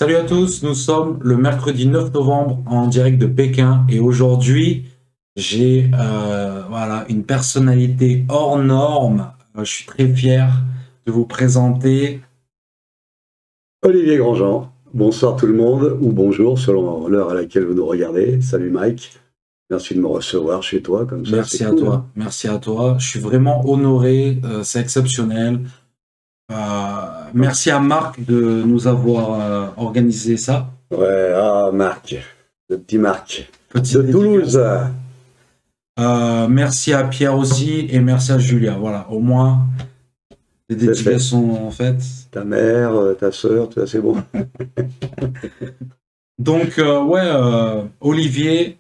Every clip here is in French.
Salut à tous, nous sommes le mercredi 9 novembre en direct de Pékin et aujourd'hui j'ai voilà, une personnalité hors norme. Je suis très fier de vous présenter. Olivier Grandjean, bonsoir tout le monde, ou bonjour selon l'heure à laquelle vous nous regardez. Salut Mike, merci de me recevoir chez toi comme ça, c'est Merci à cool. Hein. toi, merci à toi. Je suis vraiment honoré, c'est exceptionnel. Merci à Marc de nous avoir organisé ça. Ouais, Marc, le petit Marc Petite de Toulouse. Merci à Pierre aussi et merci à Julia. Voilà, au moins les C'est fait. dédicaces sont faites. Ta mère, ta sœur, tout ça c'est bon. Donc, Olivier,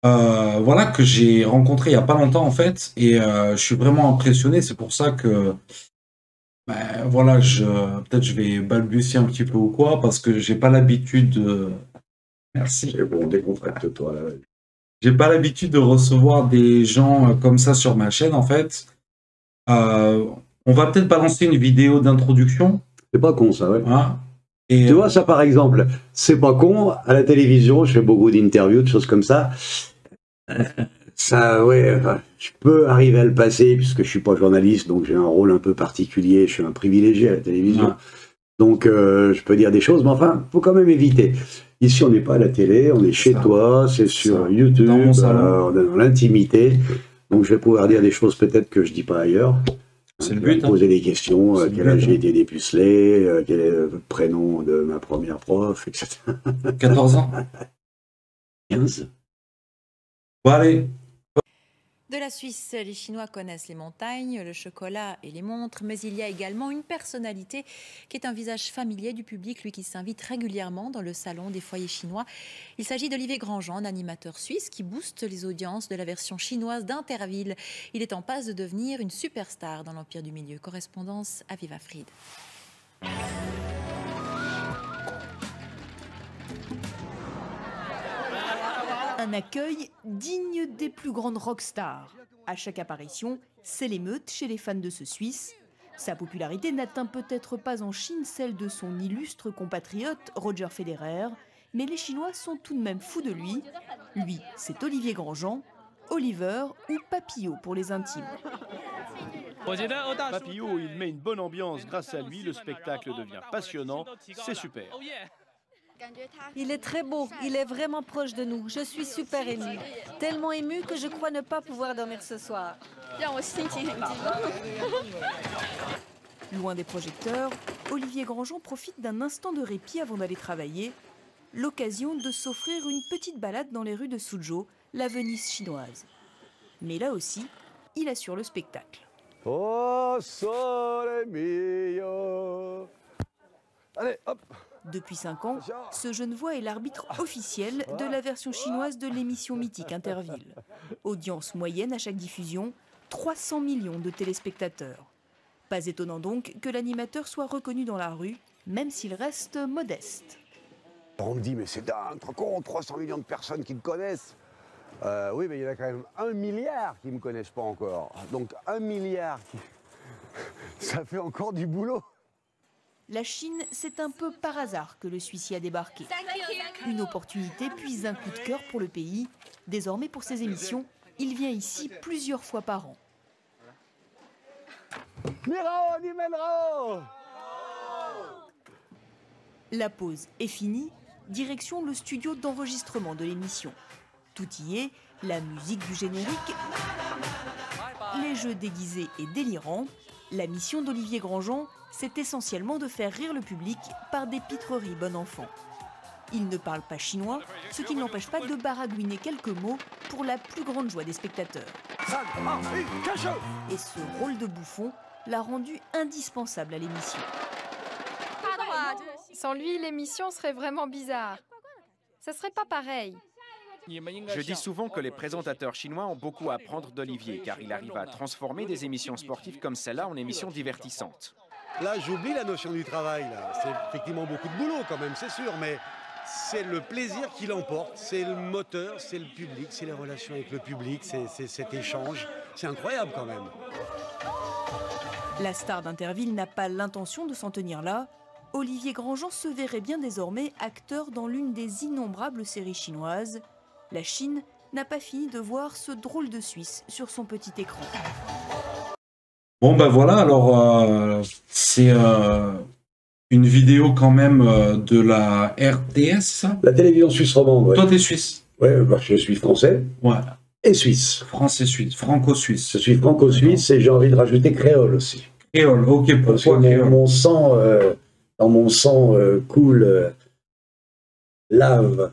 voilà, que j'ai rencontré il n'y a pas longtemps en fait, et je suis vraiment impressionné. C'est pour ça que, voilà, peut-être je vais balbutier un petit peu ou quoi, parce que j'ai pas l'habitude de. Merci. C'est bon, décontracte-toi là. J'ai pas l'habitude de recevoir des gens comme ça sur ma chaîne en fait. On va peut-être balancer une vidéo d'introduction. C'est pas con ça, ouais. Hein, et, tu vois ça par exemple, c'est pas con, à la télévision, je fais beaucoup d'interviews, de choses comme ça. Ça, ouais, je peux arriver à le passer puisque je suis pas journaliste, donc j'ai un rôle un peu particulier, je suis un privilégié à la télévision. Ouais. Donc je peux dire des choses, mais enfin, faut quand même éviter. Ici, on n'est pas à la télé, on est chez toi, c'est sur YouTube, dans mon salon. on est dans l'intimité. Donc je vais pouvoir dire des choses peut-être que je dis pas ailleurs. C'est le but. Poser des questions, quel âge j'ai été été dépucelé, quel est le prénom de ma première prof, etc. 14 ans. 15. Bon, allez. De la Suisse, les Chinois connaissent les montagnes, le chocolat et les montres, mais il y a également une personnalité qui est un visage familier du public, lui qui s'invite régulièrement dans le salon des foyers chinois. Il s'agit d'Olivier Grandjean, un animateur suisse qui booste les audiences de la version chinoise d'Interville. Il est en passe de devenir une superstar dans l'Empire du Milieu. Correspondance à Viva Fried. Un accueil digne des plus grandes rockstars. À chaque apparition, c'est l'émeute chez les fans de ce Suisse. Sa popularité n'atteint peut-être pas en Chine celle de son illustre compatriote Roger Federer, mais les Chinois sont tout de même fous de lui. Lui, c'est Olivier Grandjean, Oliver ou Papillot pour les intimes. Papillot, il met une bonne ambiance. Grâce à lui, le spectacle devient passionnant. C'est super. Il est très beau, il est vraiment proche de nous. Je suis super émue. Tellement émue que je crois ne pas pouvoir dormir ce soir. Loin des projecteurs, Olivier Grandjean profite d'un instant de répit avant d'aller travailler. L'occasion de s'offrir une petite balade dans les rues de Suzhou, la Venise chinoise. Mais là aussi, il assure le spectacle. Oh, sole mio. Allez, hop. Depuis 5 ans, ce Genevois est l'arbitre officiel de la version chinoise de l'émission mythique Interville. Audience moyenne à chaque diffusion, 300 millions de téléspectateurs. Pas étonnant donc que l'animateur soit reconnu dans la rue, même s'il reste modeste. On me dit, mais c'est dingue, trop con, 300 millions de personnes qui me connaissent. Oui, mais il y en a quand même 1 milliard qui ne me connaissent pas encore. Donc 1 milliard, ça fait encore du boulot. La Chine, c'est un peu par hasard que le Suisse y a débarqué. Une opportunité puis un coup de cœur pour le pays. Désormais, pour ses émissions, il vient ici plusieurs fois par an. Miro, Nimenro. La pause est finie, direction le studio d'enregistrement de l'émission. Tout y est, la musique du générique, les jeux déguisés et délirants. La mission d'Olivier Grandjean, c'est essentiellement de faire rire le public par des pitreries bon enfant. Il ne parle pas chinois, ce qui ne l'empêche pas de baragouiner quelques mots pour la plus grande joie des spectateurs. Et ce rôle de bouffon l'a rendu indispensable à l'émission. Sans lui, l'émission serait vraiment bizarre. Ça serait pas pareil. Je dis souvent que les présentateurs chinois ont beaucoup à apprendre d'Olivier, car il arrive à transformer des émissions sportives comme celle-là en émissions divertissantes. Là, j'oublie la notion du travail. C'est effectivement beaucoup de boulot quand même, c'est sûr, mais c'est le plaisir qui l'emporte, c'est le moteur, c'est le public, c'est les relations avec le public, c'est cet échange. C'est incroyable quand même. La star d'Interville n'a pas l'intention de s'en tenir là. Olivier Grandjean se verrait bien désormais acteur dans l'une des innombrables séries chinoises. La Chine n'a pas fini de voir ce drôle de Suisse sur son petit écran. Bon, ben voilà, alors c'est une vidéo quand même de la RTS, ça? La télévision suisse romande, ouais. Toi, t'es suisse? Ouais, bah, je suis français. Ouais. Et suisse. Français suisse, franco-suisse. Je suis franco-suisse et j'ai envie de rajouter créole aussi. Créole, ok, Parce que pourquoi créole? dans mon sang coule lave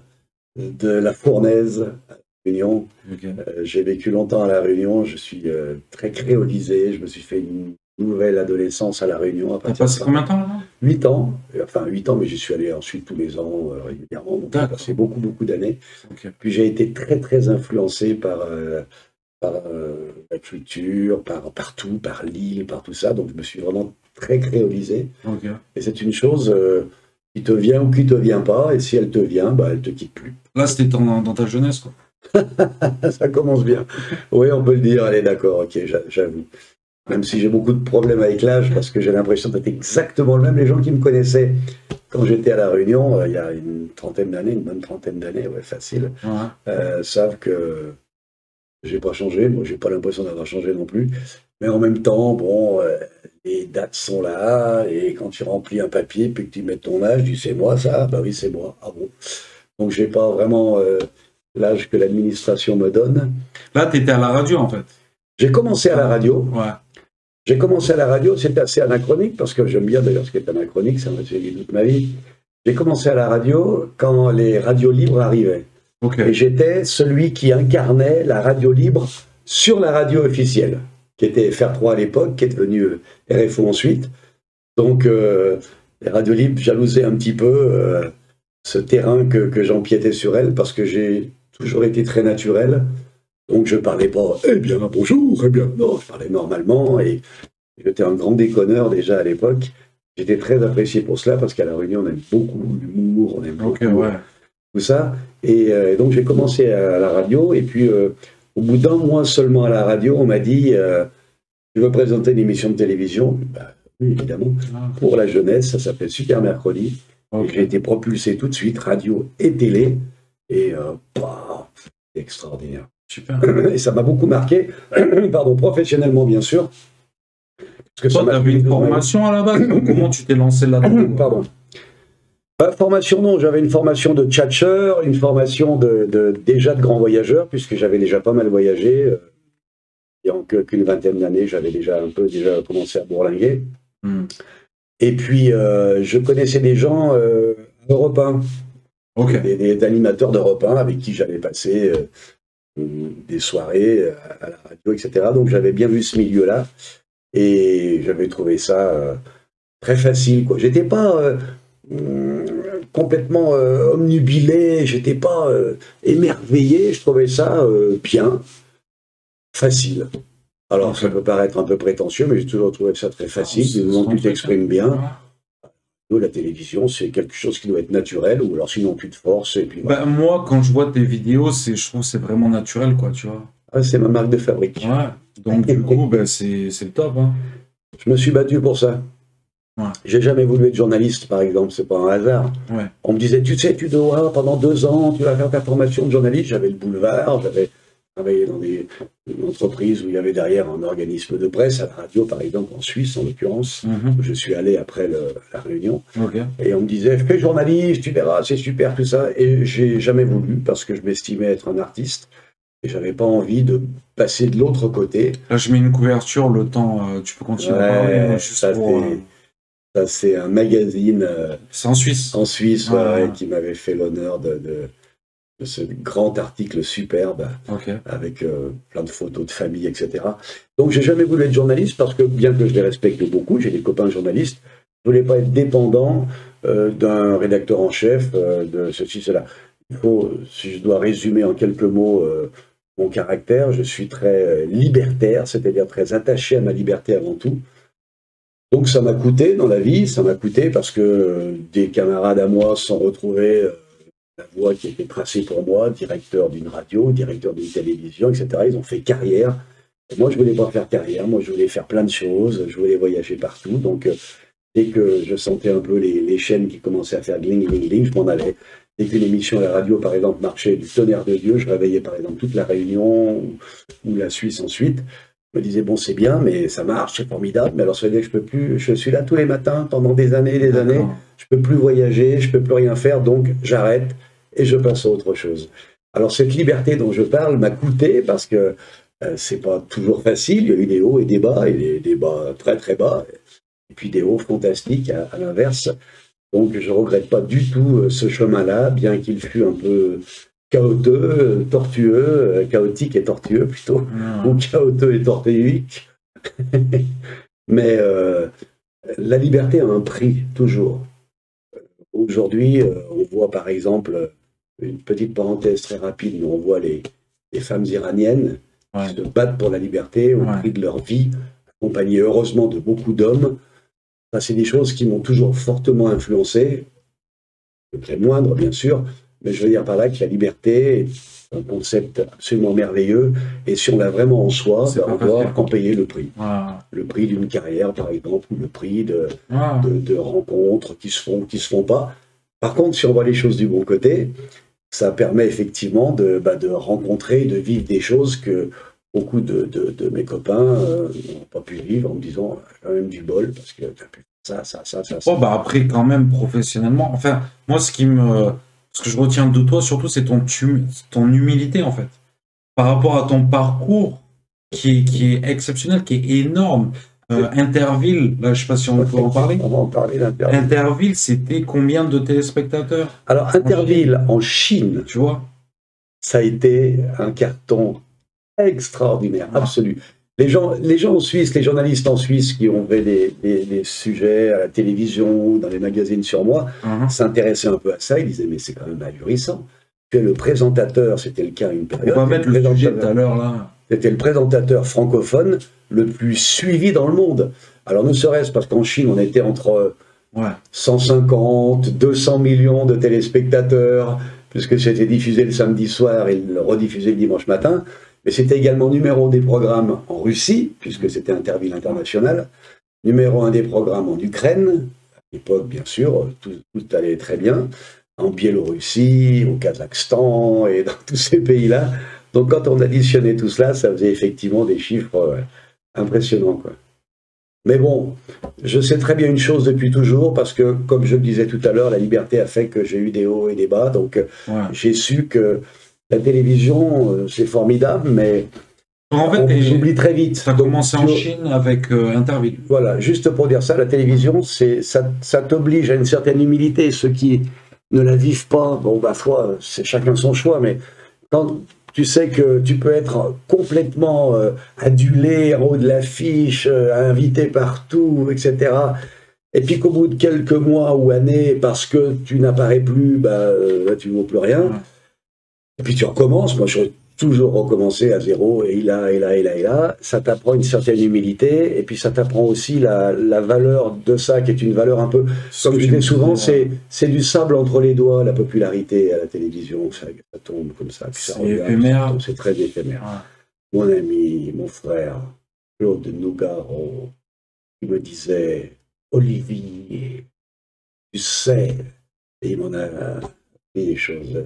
de la fournaise à La Réunion. Okay. J'ai vécu longtemps à La Réunion, je suis très créolisé, je me suis fait une nouvelle adolescence à La Réunion. T'as passé combien de temps là-bas? 8 ans, enfin 8 ans, mais j'y suis allé ensuite tous les ans régulièrement, donc j'ai passé beaucoup d'années. Okay. Puis j'ai été très influencé par la culture, par tout, par l'île, par tout ça, donc je me suis vraiment très créolisé. Okay. Et c'est une chose qui te vient ou qui te vient pas, et si elle te vient, bah, elle te quitte plus. Là, c'était dans ta jeunesse, quoi. Ça commence bien. Oui, on peut le dire, allez, d'accord, ok, j'avoue. Même si j'ai beaucoup de problèmes avec l'âge, parce que j'ai l'impression d'être exactement le même. Les gens qui me connaissaient quand j'étais à La Réunion, il y a une bonne trentaine d'années, ouais, facile, savent que j'ai pas changé. Moi, j'ai pas l'impression d'avoir changé non plus. Mais en même temps, bon, les dates sont là, et quand tu remplis un papier, puis que tu mets ton âge, tu dis c'est moi ça? Bah oui, c'est moi. Ah bon? Donc j'ai pas vraiment l'âge que l'administration me donne. Là, tu étais à la radio, en fait. J'ai commencé à la radio. Ouais. J'ai commencé à la radio, c'était assez anachronique, parce que j'aime bien d'ailleurs ce qui est anachronique, ça m'a suivi toute ma vie. J'ai commencé à la radio quand les radios libres arrivaient. Okay. Et j'étais celui qui incarnait la radio libre sur la radio officielle, qui était FR3 à l'époque, qui est devenue RFO ensuite. Donc les radios libres jalousaient un petit peu ce terrain que j'empiétais sur elles, parce que j'ai toujours été très naturel. Donc je parlais pas « Eh bien, bonjour, eh bien ». Non, je parlais normalement et j'étais un grand déconneur déjà à l'époque. J'étais très apprécié pour cela parce qu'à La Réunion, on aime beaucoup l'humour, on aime beaucoup tout ça. Et donc j'ai commencé à la radio et puis au bout d'un mois seulement à la radio, on m'a dit « Tu veux présenter une émission de télévision ?» Bah, oui, évidemment. Pour la jeunesse, ça s'appelle Super Mercredi. Okay. J'ai été propulsé tout de suite, radio et télé. Et extraordinaire. Super. Et ça m'a beaucoup marqué, pardon, professionnellement bien sûr. Parce que toi, tu avais une formation à la base. Comment tu t'es lancé là-dedans? Pardon. Formation, non, j'avais une formation de tchatcheur, une formation déjà de grand voyageur, puisque j'avais déjà pas mal voyagé. Il y a qu'une vingtaine d'années, j'avais déjà commencé à bourlinguer. Et puis, je connaissais des gens Europe 1. Okay. Des animateurs d'Europe 1 avec qui j'avais passé des soirées à la radio, etc. Donc j'avais bien vu ce milieu-là et j'avais trouvé ça très facile, quoi. J'étais pas complètement omnubilé, j'étais pas émerveillé, je trouvais ça bien, facile. Alors ça peut paraître un peu prétentieux, mais j'ai toujours trouvé ça très facile, du moment que tu t'exprimes bien. La télévision, c'est quelque chose qui doit être naturel, ou alors sinon tu te forces. Et puis, voilà. Moi, quand je vois tes vidéos, je trouve que c'est vraiment naturel, quoi, tu vois. Ah, c'est ma marque de fabrique. Ouais, donc du coup, c'est le top. Hein. Je me suis battu pour ça. Ouais. J'ai jamais voulu être journaliste, par exemple, c'est pas un hasard. Ouais. On me disait, tu sais, tu dois, pendant 2 ans, tu vas faire ta formation de journaliste. J'avais le boulevard, j'avais travaillé dans une entreprise où il y avait derrière un organisme de presse, à la radio par exemple, en Suisse en l'occurrence, où je suis allé après la Réunion. Okay. Et on me disait, fais journaliste, tu verras, c'est super tout ça. Et j'ai jamais voulu parce que je m'estimais être un artiste et j'avais pas envie de passer de l'autre côté. Là, je mets une couverture, le temps, tu peux continuer à parler. Ça, c'est un magazine. C'est en Suisse. En Suisse, qui m'avait fait l'honneur de ce grand article superbe, avec plein de photos de famille, etc. Donc j'ai jamais voulu être journaliste parce que, bien que je les respecte beaucoup, j'ai des copains journalistes, je voulais pas être dépendant d'un rédacteur en chef, de ceci, cela. Il faut, si je dois résumer en quelques mots mon caractère, je suis très libertaire, c'est-à-dire très attaché à ma liberté avant tout. Donc ça m'a coûté dans la vie, ça m'a coûté parce que des camarades à moi se sont retrouvés la voie qui était tracée pour moi, directeur d'une radio, directeur d'une télévision, etc. Ils ont fait carrière. Et moi, je voulais pas faire carrière. Moi, je voulais faire plein de choses. Je voulais voyager partout. Donc, Dès que je sentais un peu les chaînes qui commençaient à faire gling, gling, gling, je m'en allais. Dès qu'une émission à la radio, par exemple, marchait du tonnerre de Dieu, je réveillais, par exemple, toute la Réunion ou la Suisse ensuite. Je me disais, bon, c'est bien, mais ça marche, c'est formidable. Mais alors, ça veut dire que je peux plus, je suis là tous les matins pendant des années, je peux plus voyager, je peux plus rien faire, donc j'arrête et je passe à autre chose. Alors, cette liberté dont je parle m'a coûté parce que c'est pas toujours facile. Il y a eu des hauts et des bas très très bas, et puis des hauts fantastiques à l'inverse. Donc, je regrette pas du tout ce chemin-là, bien qu'il fût un peu tortueux, chaotique et tortueux plutôt, ou chaotique et tortuique. Mais la liberté a un prix, toujours. Aujourd'hui, on voit par exemple, une petite parenthèse très rapide, mais on voit les femmes iraniennes qui se battent pour la liberté au prix de leur vie, accompagnées heureusement de beaucoup d'hommes. Ça, c'est des choses qui m'ont toujours fortement influencé, très moindre bien sûr, mais je veux dire par là que la liberté est un concept absolument merveilleux, et si on l'a vraiment en soi, on doit en payer le prix. Le prix d'une carrière par exemple, ou le prix de rencontres qui se font pas. Par contre, si on voit les choses du bon côté, ça permet effectivement de rencontrer, de vivre des choses que beaucoup de mes copains n'ont pas pu vivre, en me disant quand même du bol, parce que tu as pu faire ça. Oh, bah après, quand même, professionnellement, enfin, moi, ce que je retiens de toi, surtout, c'est ton humilité, en fait. Par rapport à ton parcours, qui est exceptionnel, qui est énorme. Interville, là, je sais pas si on peut en parler. On va en parler d'Interville. Interville, c'était combien de téléspectateurs? Alors, Interville, en Chine, tu vois, ça a été un carton extraordinaire, absolu. Les gens en Suisse, les journalistes en Suisse qui ont fait des sujets à la télévision, dans les magazines sur moi, s'intéressaient un peu à ça. Ils disaient, mais c'est quand même ahurissant. Que le présentateur, c'était le cas à une période. On va mettre le sujet tout à l'heure, là. C'était le présentateur francophone le plus suivi dans le monde. Alors, ne serait-ce parce qu'en Chine, on était entre 150, 200 millions de téléspectateurs, puisque c'était diffusé le samedi soir et rediffusé le dimanche matin. Mais c'était également numéro 1 des programmes en Russie, puisque c'était Interville International, numéro 1 des programmes en Ukraine, à l'époque bien sûr, tout allait très bien, en Biélorussie, au Kazakhstan et dans tous ces pays-là. Donc quand on additionnait tout cela, ça faisait effectivement des chiffres impressionnants, quoi. Mais bon, je sais très bien une chose depuis toujours, parce que, comme je le disais tout à l'heure, la liberté a fait que j'ai eu des hauts et des bas, donc j'ai su que la télévision, c'est formidable, mais en fait, on s'oublie très vite. Ça a commencé en Chine avec Interville. Voilà, juste pour dire ça, la télévision, ça t'oblige à une certaine humilité. Ceux qui ne la vivent pas, bon, bah, foi, c'est chacun son choix, mais quand tu sais que tu peux être complètement adulé en haut de l'affiche, invité partout, etc., et puis qu'au bout de quelques mois ou années, parce que tu n'apparais plus, là, tu ne vaux plus rien. Et puis tu recommences, moi je toujours recommencer à zéro, et là, ça t'apprend une certaine humilité, et puis ça t'apprend aussi la valeur de ça, qui est une valeur un peu, comme je disais souvent, c'est du sable entre les doigts, la popularité à la télévision, ça tombe comme ça, puis ça revient, c'est très éphémère. Mon ami, mon frère, Claude Nougaro, il me disait, Olivier, tu sais, et il m'en a dit des choses.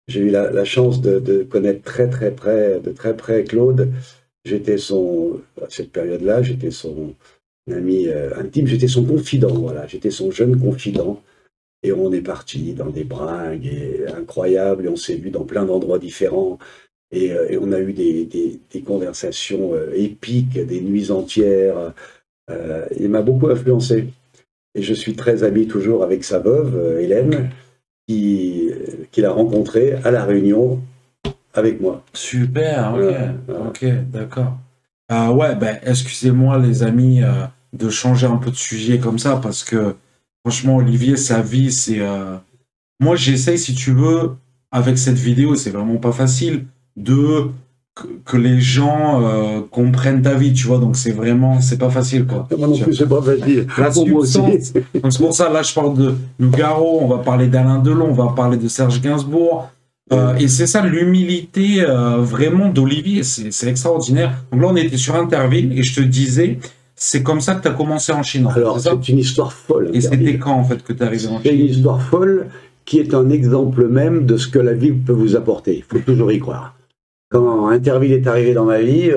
J'ai eu la chance de connaître de très près Claude. J'étais à cette période-là, j'étais son ami intime, j'étais son confident, voilà. J'étais son jeune confident. Et on est parti dans des bringues incroyables, et on s'est vu dans plein d'endroits différents. Et on a eu des conversations épiques, des nuits entières. Il m'a beaucoup influencé. Et je suis très ami toujours avec sa veuve, Hélène, qu'il a rencontré à La Réunion avec moi. Super, ok, d'accord. Excusez-moi les amis de changer un peu de sujet comme ça, parce que franchement Olivier, sa vie, c'est... Moi j'essaye, si tu veux, avec cette vidéo, c'est vraiment pas facile, que les gens comprennent ta vie, tu vois, donc c'est pas facile, quoi. Moi non plus, c'est pas facile. Donc c'est pour ça, là, je parle de Nougaro, on va parler d'Alain Delon, on va parler de Serge Gainsbourg, et c'est ça, l'humilité vraiment d'Olivier, c'est extraordinaire. Donc là, on était sur Interville, et je te disais, c'est comme ça que tu as commencé en Chine. Alors, c'est une histoire folle. Et c'était quand, en fait, que tu es arrivé en Chine? C'est une histoire folle qui est un exemple même de ce que la vie peut vous apporter. Il faut toujours y croire. Quand Interville est arrivé dans ma vie,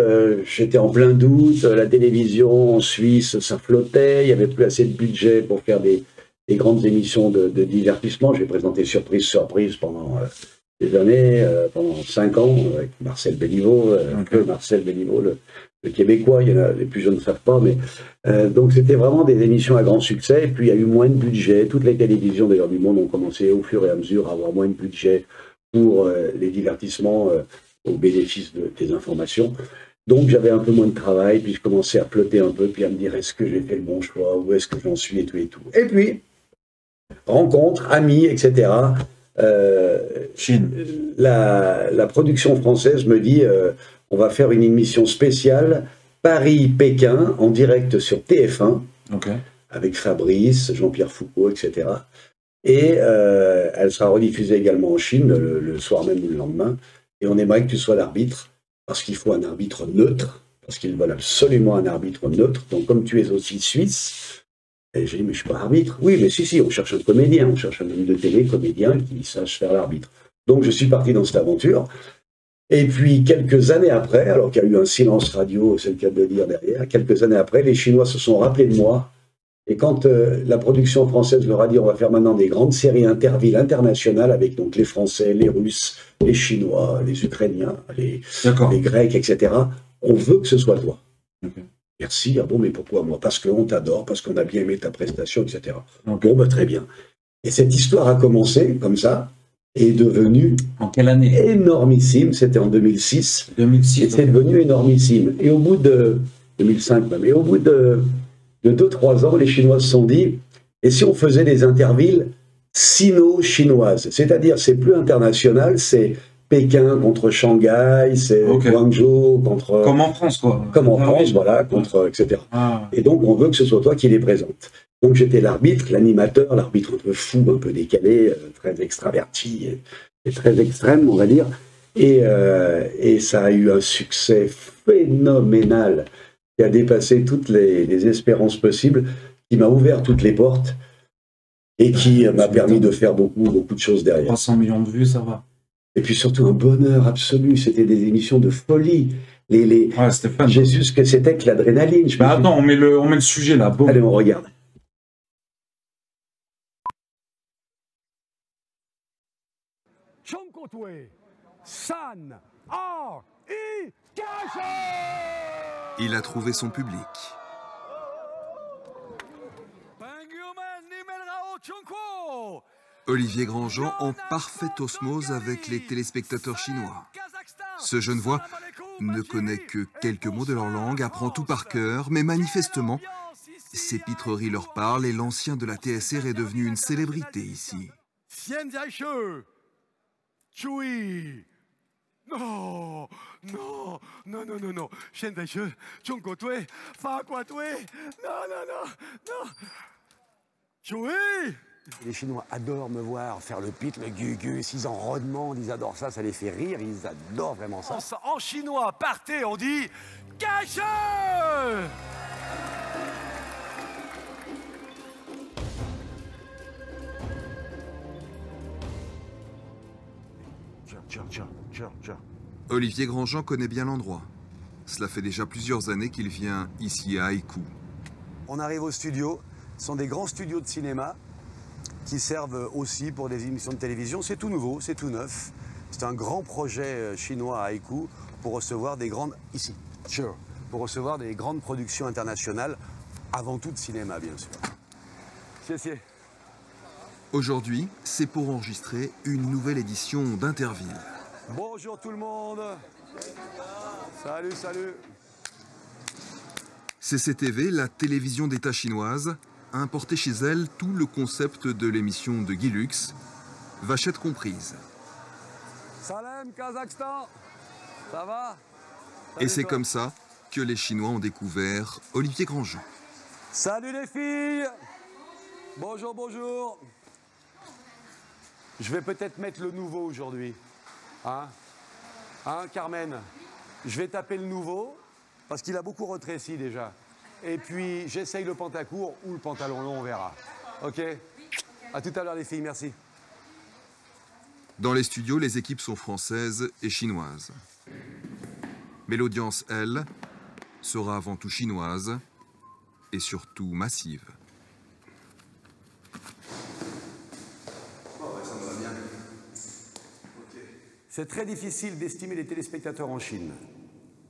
j'étais en plein doute, la télévision en Suisse, ça flottait, il n'y avait plus assez de budget pour faire des grandes émissions de divertissement. J'ai présenté Surprise pendant des années, pendant 5 ans, avec Marcel Béliveau, Marcel Béliveau, le Québécois, il y en a, les plus jeunes ne savent pas, mais donc c'était vraiment des émissions à grand succès, et puis il y a eu moins de budget, toutes les télévisions d'ailleurs du monde ont commencé au fur et à mesure à avoir moins de budget pour les divertissements au bénéfice des informations. Donc j'avais un peu moins de travail, puis je commençais à flotter un peu, puis à me dire est-ce que j'ai fait le bon choix, où est-ce que j'en suis, et tout et tout. Et puis, rencontres, amis, etc. La production française me dit on va faire une émission spéciale Paris-Pékin en direct sur TF1 avec Fabrice, Jean-Pierre Foucault, etc. Et elle sera rediffusée également en Chine le soir même ou le lendemain. Et on aimerait que tu sois l'arbitre parce qu'il faut un arbitre neutre, parce qu'ils veulent absolument un arbitre neutre. Donc comme tu es aussi suisse, et j'ai dit mais je suis pas arbitre. Oui mais si, on cherche un comédien, on cherche un homme de télé, comédien qui sache faire l'arbitre. Donc je suis parti dans cette aventure. Et puis, quelques années après, alors qu'il y a eu un silence radio, c'est le cas de le dire derrière, quelques années après, les Chinois se sont rappelés de moi. Et quand la production française leur a dit on va faire maintenant des grandes séries Interville internationales avec donc les Français, les Russes, les Chinois, les Ukrainiens, les Grecs, etc. On veut que ce soit toi. Merci, ah bon, mais pourquoi moi? Parce qu'on t'adore, parce qu'on a bien aimé ta prestation, etc. Bon, bah, très bien. Et cette histoire a commencé comme ça. Est devenu en quelle année? Énormissime, c'était en 2006. 2006 et c'est devenu énormissime. Et au bout de 2005 même, et au bout de 2-3 ans, les Chinois se sont dit, et si on faisait des intervilles sino-chinoises, c'est-à-dire c'est plus international, c'est Pékin contre Shanghai, c'est Guangzhou contre... Comme en France, quoi. Comme en France, voilà, contre, etc. Et donc on veut que ce soit toi qui les présente. Donc j'étais l'arbitre, l'animateur, l'arbitre un peu fou, un peu décalé, très extraverti et très extrême, on va dire. Et ça a eu un succès phénoménal qui a dépassé toutes les espérances possibles, qui m'a ouvert toutes les portes et qui m'a permis de faire beaucoup de choses derrière. 300 millions de vues, ça va. Et puis surtout un bonheur absolu, c'était des émissions de folie. Ouais, c'était fun. J'ai su ce que c'était que l'adrénaline. Bah attends, on met le sujet là. Bon. Allez, on regarde. Il a trouvé son public. Olivier Grandjean en parfaite osmose avec les téléspectateurs chinois. Ce jeune voix ne connaît que quelques mots de leur langue, apprend tout par cœur, mais manifestement, ses pitreries leur parlent et l'ancien de la TSR est devenu une célébrité ici. Non, non, non, non, non, non. Les Chinois adorent me voir faire le pit, le gugus, ils en redemandent, ils adorent ça, ça les fait rire, ils adorent vraiment ça. En chinois, partez, on dit « Cache !» Olivier Grandjean connaît bien l'endroit. Cela fait déjà plusieurs années qu'il vient ici à Haïkou. On arrive au studio, ce sont des grands studios de cinéma qui servent aussi pour des émissions de télévision. C'est tout nouveau, c'est tout neuf. C'est un grand projet chinois à Haïkou pour recevoir des grandes... Ici, pour recevoir des grandes productions internationales, avant tout de cinéma, bien sûr. Merci. Aujourd'hui, c'est pour enregistrer une nouvelle édition d'Interville. Bonjour tout le monde. Salut, salut. CCTV, la télévision d'État chinoise, a importé chez elle tout le concept de l'émission de Guy Lux, vachette comprise. Salam, Kazakhstan. Ça va? Et c'est comme ça que les Chinois ont découvert Olivier Grandjean. Salut les filles. Bonjour, bonjour. Je vais peut-être mettre le nouveau aujourd'hui. Hein, Carmen? Je vais taper le nouveau, parce qu'il a beaucoup rétréci déjà. Et puis, j'essaye le pantacourt ou le pantalon long, on verra. OK? À tout à l'heure, les filles, merci. Dans les studios, les équipes sont françaises et chinoises. Mais l'audience, elle, sera avant tout chinoise et surtout massive. C'est très difficile d'estimer les téléspectateurs en Chine.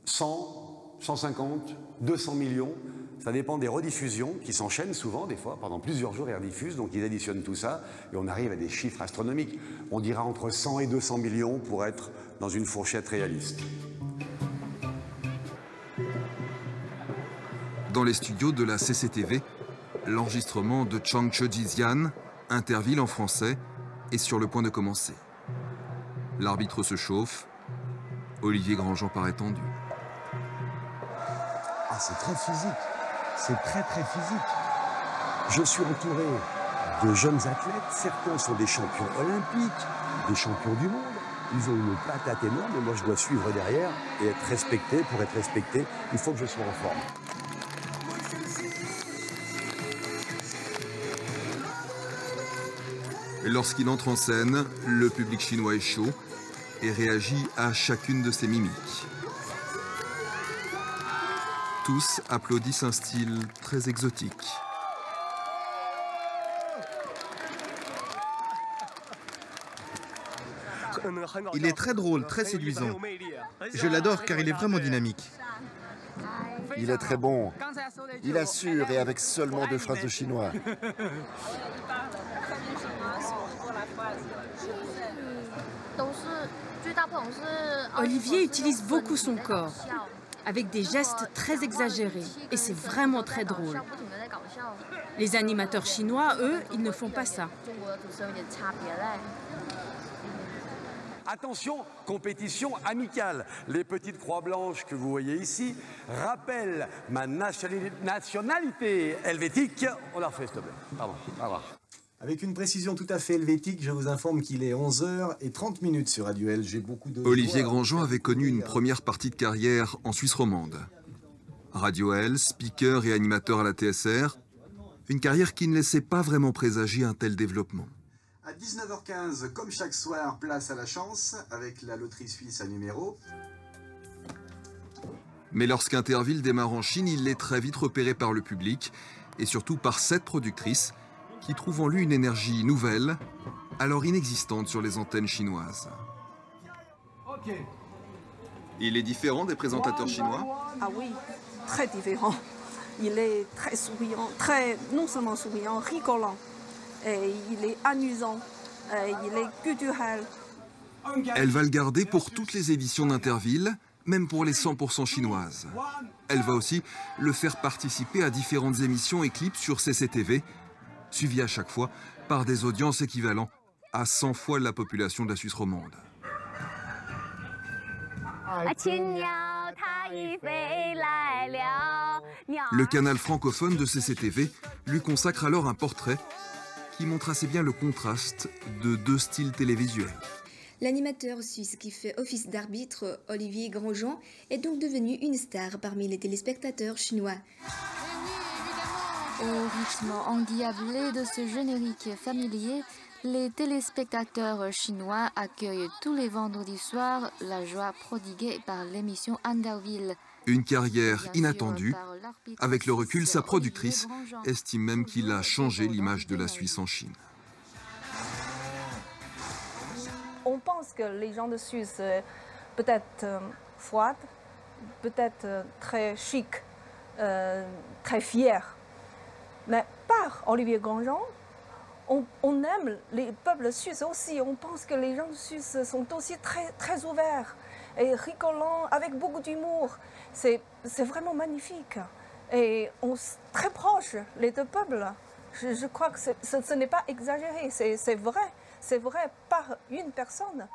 100, 150, 200 millions, ça dépend des rediffusions qui s'enchaînent souvent, des fois, pendant plusieurs jours, ils rediffusent, donc ils additionnent tout ça et on arrive à des chiffres astronomiques. On dira entre 100 et 200 millions pour être dans une fourchette réaliste. Dans les studios de la CCTV, l'enregistrement de Changche Jizian, Interville en français, est sur le point de commencer. L'arbitre se chauffe. Olivier Grandjean paraît tendu. Ah, c'est très physique. C'est très, très physique. Je suis entouré de jeunes athlètes. Certains sont des champions olympiques, des champions du monde. Ils ont une patate énorme et moi, je dois suivre derrière et être respecté. Pour être respecté, il faut que je sois en forme. Lorsqu'il entre en scène, le public chinois est chaud et réagit à chacune de ses mimiques. Tous applaudissent un style très exotique. Il est très drôle, très séduisant. Je l'adore car il est vraiment dynamique. Il est très bon. Il assure et avec seulement 2 phrases de chinois. Olivier utilise beaucoup son corps, avec des gestes très exagérés, et c'est vraiment très drôle. Les animateurs chinois, eux, ils ne font pas ça. Attention, compétition amicale. Les petites croix blanches que vous voyez ici rappellent ma nationalité helvétique. On la refait, s'il te plaît. Pardon. Avec une précision tout à fait helvétique, je vous informe qu'il est 11h30 sur Radio L. J'ai beaucoup de... Olivier Grandjean avait connu une première partie de carrière en Suisse romande. Radio L, speaker et animateur à la TSR, une carrière qui ne laissait pas vraiment présager un tel développement. À 19h15, comme chaque soir, place à la chance, avec la loterie suisse à numéro. Mais lorsqu'Interville démarre en Chine, il est très vite repéré par le public, et surtout par cette productrice, qui trouve en lui une énergie nouvelle, alors inexistante sur les antennes chinoises. Il est différent des présentateurs chinois? Ah oui, très différent. Il est très souriant, non seulement souriant, rigolant. Et il est amusant, il est culturel. Elle va le garder pour toutes les éditions d'Interville, même pour les 100% chinoises. Elle va aussi le faire participer à différentes émissions et clips sur CCTV, suivis à chaque fois par des audiences équivalentes à 100 fois la population de la Suisse romande. Le canal francophone de CCTV lui consacre alors un portrait qui montre assez bien le contraste de 2 styles télévisuels. L'animateur suisse qui fait office d'arbitre, Olivier Grandjean, est donc devenu une star parmi les téléspectateurs chinois. Au rythme endiablé de ce générique familier, les téléspectateurs chinois accueillent tous les vendredis soirs la joie prodiguée par l'émission Interville. Une carrière inattendue. Avec le recul, sa productrice estime même qu'il a changé l'image de la Suisse en Chine. On pense que les gens de Suisse peut-être froides, peut-être très chic, très fiers. Mais par Olivier Grandjean, on aime les peuples suisses aussi. On pense que les gens suisses sont aussi très ouverts et rigolants, avec beaucoup d'humour. C'est vraiment magnifique. Et on est très proches, les 2 peuples. Je crois que ce n'est pas exagéré, c'est vrai par une personne.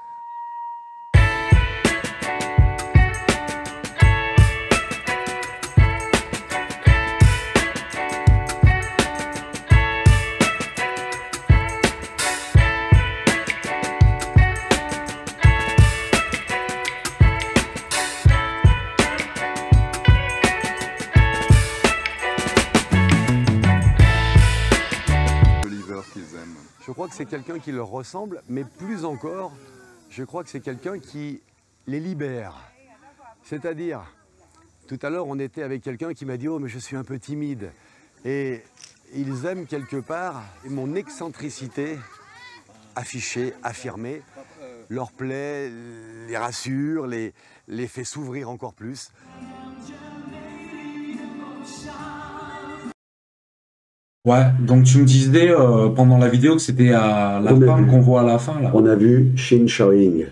que c'est quelqu'un qui leur ressemble, mais plus encore, je crois que c'est quelqu'un qui les libère. C'est-à-dire, tout à l'heure, on était avec quelqu'un qui m'a dit « Oh, mais je suis un peu timide ». Et ils aiment quelque part mon excentricité affichée, affirmée, leur plaît, les rassure, les fait s'ouvrir encore plus. Ouais, donc tu me disais pendant la vidéo que c'était la femme qu'on voit à la fin, là. On a vu Shin Chao-ying,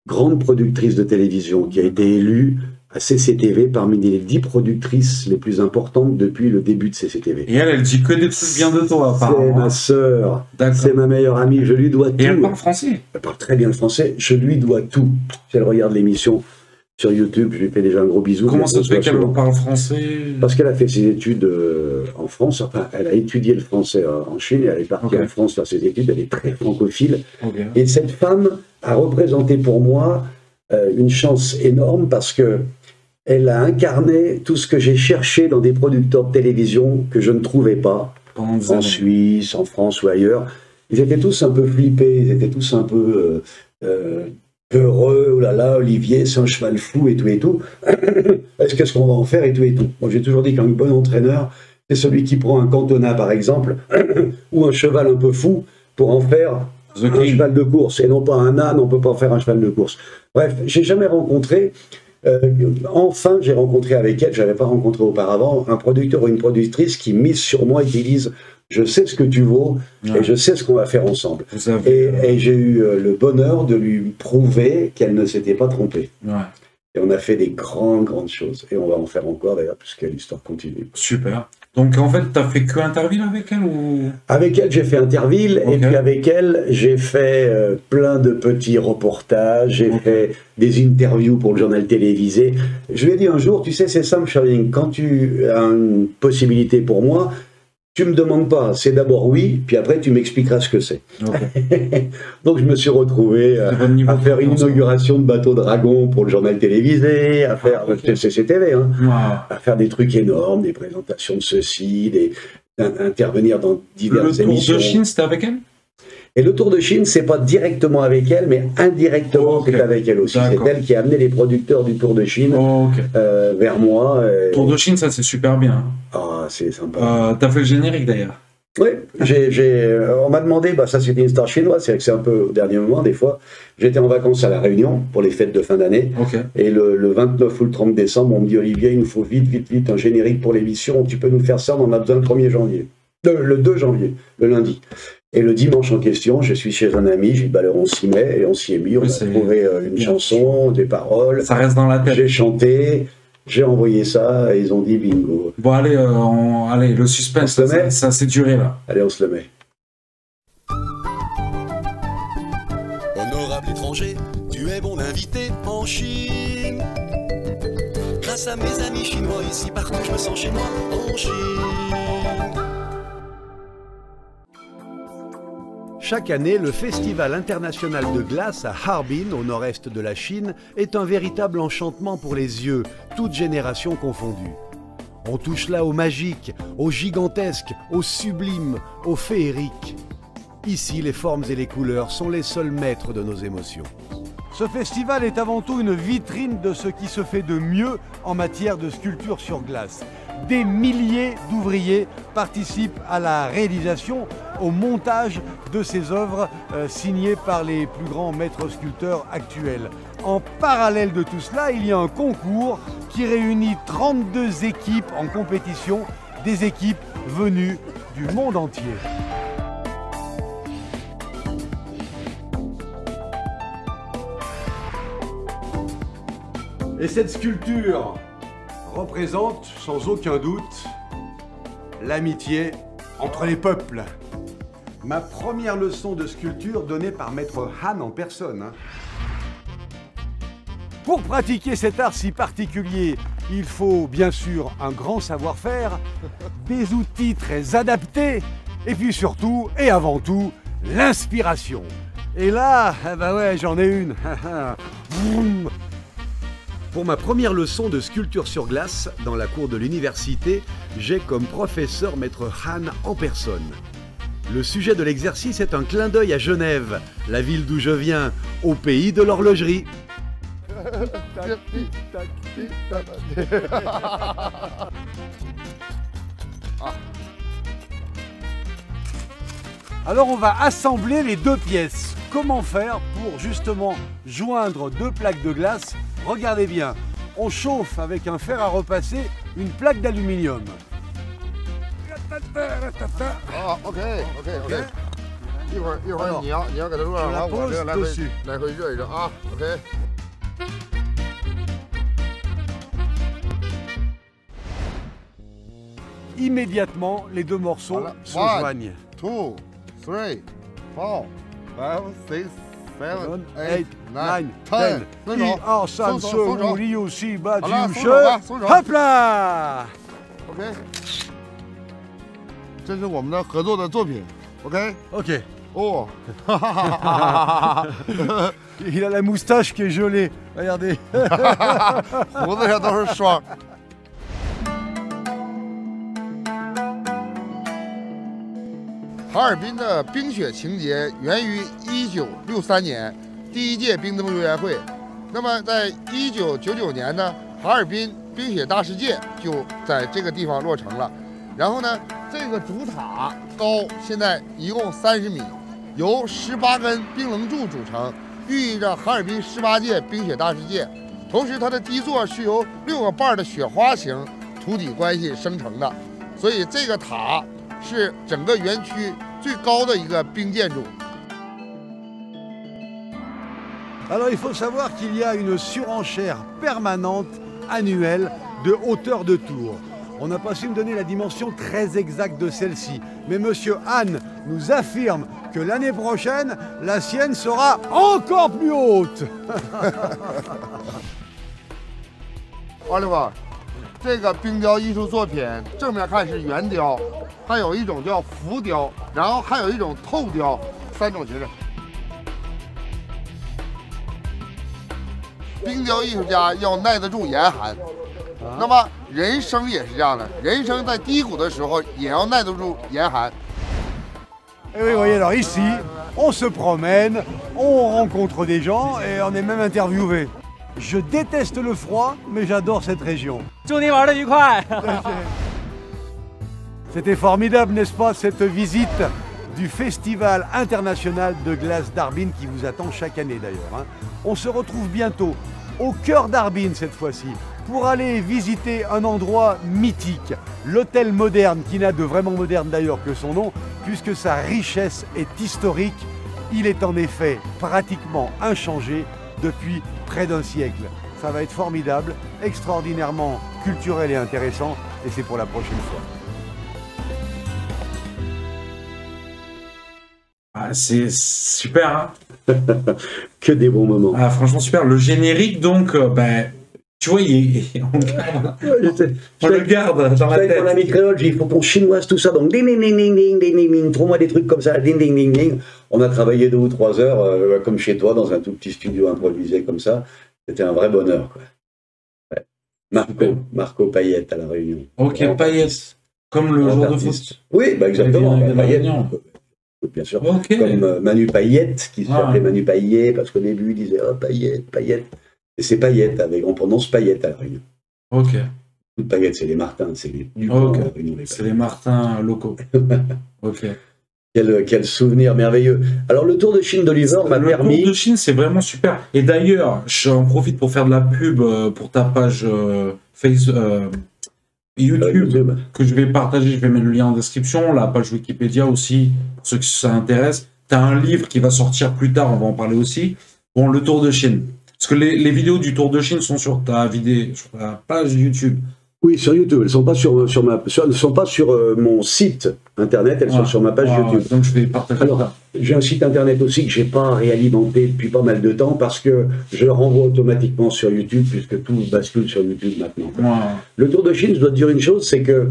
grande productrice de télévision, qui a été élue à CCTV parmi les 10 productrices les plus importantes depuis le début de CCTV. Et elle dit que des trucs bien de toi, apparemment. C'est ma sœur, c'est ma meilleure amie, je lui dois tout. Et elle parle français? Elle parle très bien le français, je lui dois tout. Si elle regarde l'émission sur YouTube, je lui fais déjà un gros bisou. Comment ça se fait qu'elle parle français? Parce qu'elle a fait ses études en France, enfin, elle a étudié le français en Chine, et elle est partie en France faire ses études, elle est très francophile. Et cette femme a représenté pour moi une chance énorme parce que elle a incarné tout ce que j'ai cherché dans des producteurs de télévision que je ne trouvais pas en Suisse, en France ou ailleurs. Ils étaient tous un peu flippés, ils étaient tous un peu peureux, oh là là, Olivier, c'est un cheval fou et tout et tout. Qu'est-ce qu'on va en faire et tout et tout. Moi j'ai toujours dit qu'un bon entraîneur, c'est celui qui prend un cantonat par exemple, ou un cheval un peu fou pour en faire un cheval de course, et non pas un âne, on ne peut pas en faire un cheval de course. Bref, j'ai jamais rencontré... enfin, j'ai rencontré avec elle, je n'avais pas rencontré auparavant, un producteur ou une productrice qui mise sur moi et qui disent « Je sais ce que tu vaux et je sais ce qu'on va faire ensemble ». Et j'ai eu le bonheur de lui prouver qu'elle ne s'était pas trompée. Et on a fait des grandes choses. Et on va en faire encore d'ailleurs, puisque l'histoire continue. Super. Donc en fait, tu as fait que Interville avec elle ou... Avec elle, j'ai fait Interville, et puis avec elle, j'ai fait plein de petits reportages, j'ai fait des interviews pour le journal télévisé. Je lui ai dit un jour, tu sais, c'est simple, Charline, quand tu as une possibilité pour moi, tu me demandes pas, c'est d'abord oui, puis après tu m'expliqueras ce que c'est. Donc je me suis retrouvé à faire une inauguration de bateau dragon pour le journal télévisé, à faire CCTV, hein, à faire des trucs énormes, des présentations de ceci, intervenir dans diverses émissions. Le Tour de Chine, c'était avec elle? Et le Tour de Chine, c'est pas directement avec elle, mais indirectement, c'est avec elle aussi. C'est elle qui a amené les producteurs du Tour de Chine vers moi. Tour de Chine, ça c'est super bien. Ah, c'est sympa. T'as fait le générique d'ailleurs? Oui, on m'a demandé, ça c'était une star chinoise, c'est vrai que c'est un peu au dernier moment des fois. J'étais en vacances à La Réunion pour les fêtes de fin d'année. Et le 29 ou le 30 décembre, on me dit Olivier, il nous faut vite un générique pour l'émission, tu peux nous faire ça, on en a besoin le 1er janvier. Le 2 janvier, le lundi. Et le dimanche en question, je suis chez un ami, j'ai dit on s'y met, et on s'y est mis, on a trouvé une chanson, des paroles. Ça reste dans la tête. J'ai chanté, j'ai envoyé ça, et ils ont dit bingo. Bon allez, allez le suspense, ça s'est duré là. Allez, on se le met. Honorable étranger, tu es mon invité en Chine. Grâce à mes amis chinois, ici partout je me sens chez moi en Chine. Chaque année, le Festival international de glace à Harbin, au nord-est de la Chine, est un véritable enchantement pour les yeux, toutes générations confondues. On touche là au magique, au gigantesque, au sublime, au féerique. Ici, les formes et les couleurs sont les seuls maîtres de nos émotions. Ce festival est avant tout une vitrine de ce qui se fait de mieux en matière de sculpture sur glace. Des milliers d'ouvriers participent à la réalisation, au montage de ces œuvres signées par les plus grands maîtres sculpteurs actuels. En parallèle de tout cela, il y a un concours qui réunit 32 équipes en compétition, des équipes venues du monde entier. Et cette sculpture représente, sans aucun doute, l'amitié entre les peuples. Ma première leçon de sculpture donnée par Maître Han en personne. Pour pratiquer cet art si particulier, il faut bien sûr un grand savoir-faire, des outils très adaptés, et puis surtout, et avant tout, l'inspiration. Et là, ouais, j'en ai une. Pour ma première leçon de sculpture sur glace, dans la cour de l'université, j'ai comme professeur Maître Han en personne. Le sujet de l'exercice est un clin d'œil à Genève, la ville d'où je viens, au pays de l'horlogerie. Alors on va assembler les deux pièces. Comment faire pour justement joindre deux plaques de glace? Regardez bien, on chauffe avec un fer à repasser une plaque d'aluminium. Ah, ok. Alors, je la pose dessus. Ok. Immédiatement, les deux morceaux se joignent. 2, 3, 4, 5, 6, 7, 8, 9, 10. 1, 2, 3, 4, 5, 6, 7, 8, 9. Hop là! OK。这是我们的合作的作品 OK OK. Oh. Il a la moustache qui est gelée. Regardez. 胡子上都是霜。哈尔滨的冰雪情节源于1963年第一届冰灯游园会。那么在1999年呢，哈尔滨冰雪大世界就在这个地方落成了。然后呢，这个主塔高现在一共30米，由18根冰棱柱组成，寓意着哈尔滨18届冰雪大世界。同时，它的基座是由6个瓣的雪花形土底关系生成的，所以这个塔是整个园区最高的一个冰建筑。 Alors il faut savoir qu'il y a une surenchère permanente annuelle de hauteur de tour. On n'a pas su me donner la dimension très exacte de celle-ci, mais Monsieur Han nous affirme que l'année prochaine, la sienne sera encore plus haute. Oliver, 这个冰雕艺术作品正面看是圆雕，还有一种叫浮雕，然后还有一种透雕，3种形式。 冰雕艺术家要耐得住严寒，那么人生也是这样的，人生在低谷的时候也要耐得住严寒。Et oui, vous voyez, alors ici, on se promène, on rencontre des gens et on est même interviewé. Je déteste le froid, mais j'adore cette région. C'était formidable, n'est-ce pas, cette visite du Festival international de glace d'Harbin qui vous attend chaque année d'ailleurs. On se retrouve bientôt au cœur d'Harbin cette fois-ci pour aller visiter un endroit mythique, l'hôtel moderne qui n'a de vraiment moderne d'ailleurs que son nom puisque sa richesse est historique. Il est en effet pratiquement inchangé depuis près d'un siècle. Ça va être formidable, extraordinairement culturel et intéressant et c'est pour la prochaine fois. Ah, c'est super, hein. Que des bons moments. Ah, franchement super. Le générique, donc, ben, tu vois, on le garde dans la tête. Avec mon ami créole, il faut qu'on chinoise tout ça, donc ding ding ding ding ding ding ding ding, trouve-moi des trucs comme ça, ding ding ding ding. On a travaillé 2 ou 3 heures, comme chez toi, dans un tout petit studio improvisé comme ça. C'était un vrai bonheur, quoi. Ouais. Marco Payette à La Réunion. Ok, Payette, comme le joueur de foot. Oui, bah exactement. Payette. Bien sûr, okay. Comme Manu Payette, qui s'appelait Manu Payet, parce qu'au début, il disait « Oh, Payette, Payette ». Et c'est Payette, on prononce Payette à La Réunion. Ok. Payette, c'est les Martins, c'est les okay. C'est les Martins locaux. Ok. Quel souvenir merveilleux. Alors, le Tour de Chine d'Oliver m'a permis... Le Tour de Chine, c'est vraiment super. Et d'ailleurs, j'en profite pour faire de la pub pour ta page YouTube, que je vais partager, je vais mettre le lien en description, la page Wikipédia aussi, pour ceux qui ça intéresse. Tu as un livre qui va sortir plus tard, on va en parler aussi. Bon, le Tour de Chine. Parce que les vidéos du Tour de Chine sont sur ta page YouTube. Oui, sur YouTube. Elles ne sont pas sur mon site internet, elles sont sur ma page YouTube. Donc je vais partager. Alors, j'ai un site internet aussi que je n'ai pas réalimenté depuis pas mal de temps parce que je le renvoie automatiquement sur YouTube puisque tout bascule sur YouTube maintenant. Le Tour de Chine, je dois te dire une chose, c'est que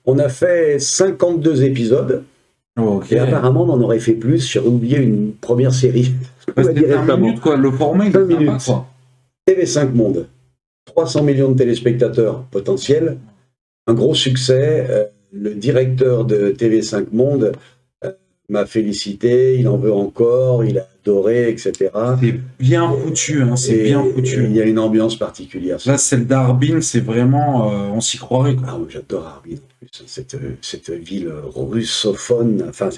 on a fait 52 épisodes et apparemment on en aurait fait plus. J'aurais oublié une première série. C'était 5 minutes, quoi. Le format, 5 minutes. TV5 Monde. 300 millions de téléspectateurs potentiels, un gros succès. Le directeur de TV5 Monde m'a félicité, il en veut encore, il a adoré, etc. C'est bien foutu, hein, c'est bien foutu. Il y a une ambiance particulière. Là, celle d'Harbin, c'est vraiment... on s'y croirait, quoi. Ah oui, j'adore Harbin, en plus. Cette ville russophone, enfin,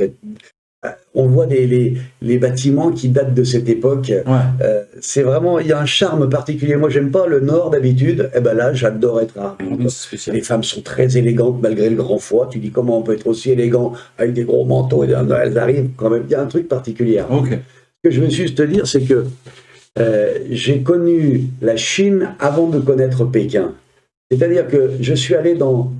on voit les bâtiments qui datent de cette époque. Ouais. C'est vraiment, il y a un charme particulier. Moi, j'aime pas le Nord d'habitude. Et ben là, j'adore être à Harbin. Les femmes sont très élégantes malgré le grand froid. Tu dis comment on peut être aussi élégant avec des gros manteaux et elles arrivent quand même. Il y a un truc particulier. Okay. Ce que je veux juste te dire, c'est que j'ai connu la Chine avant de connaître Pékin. C'est-à-dire que je suis allé dans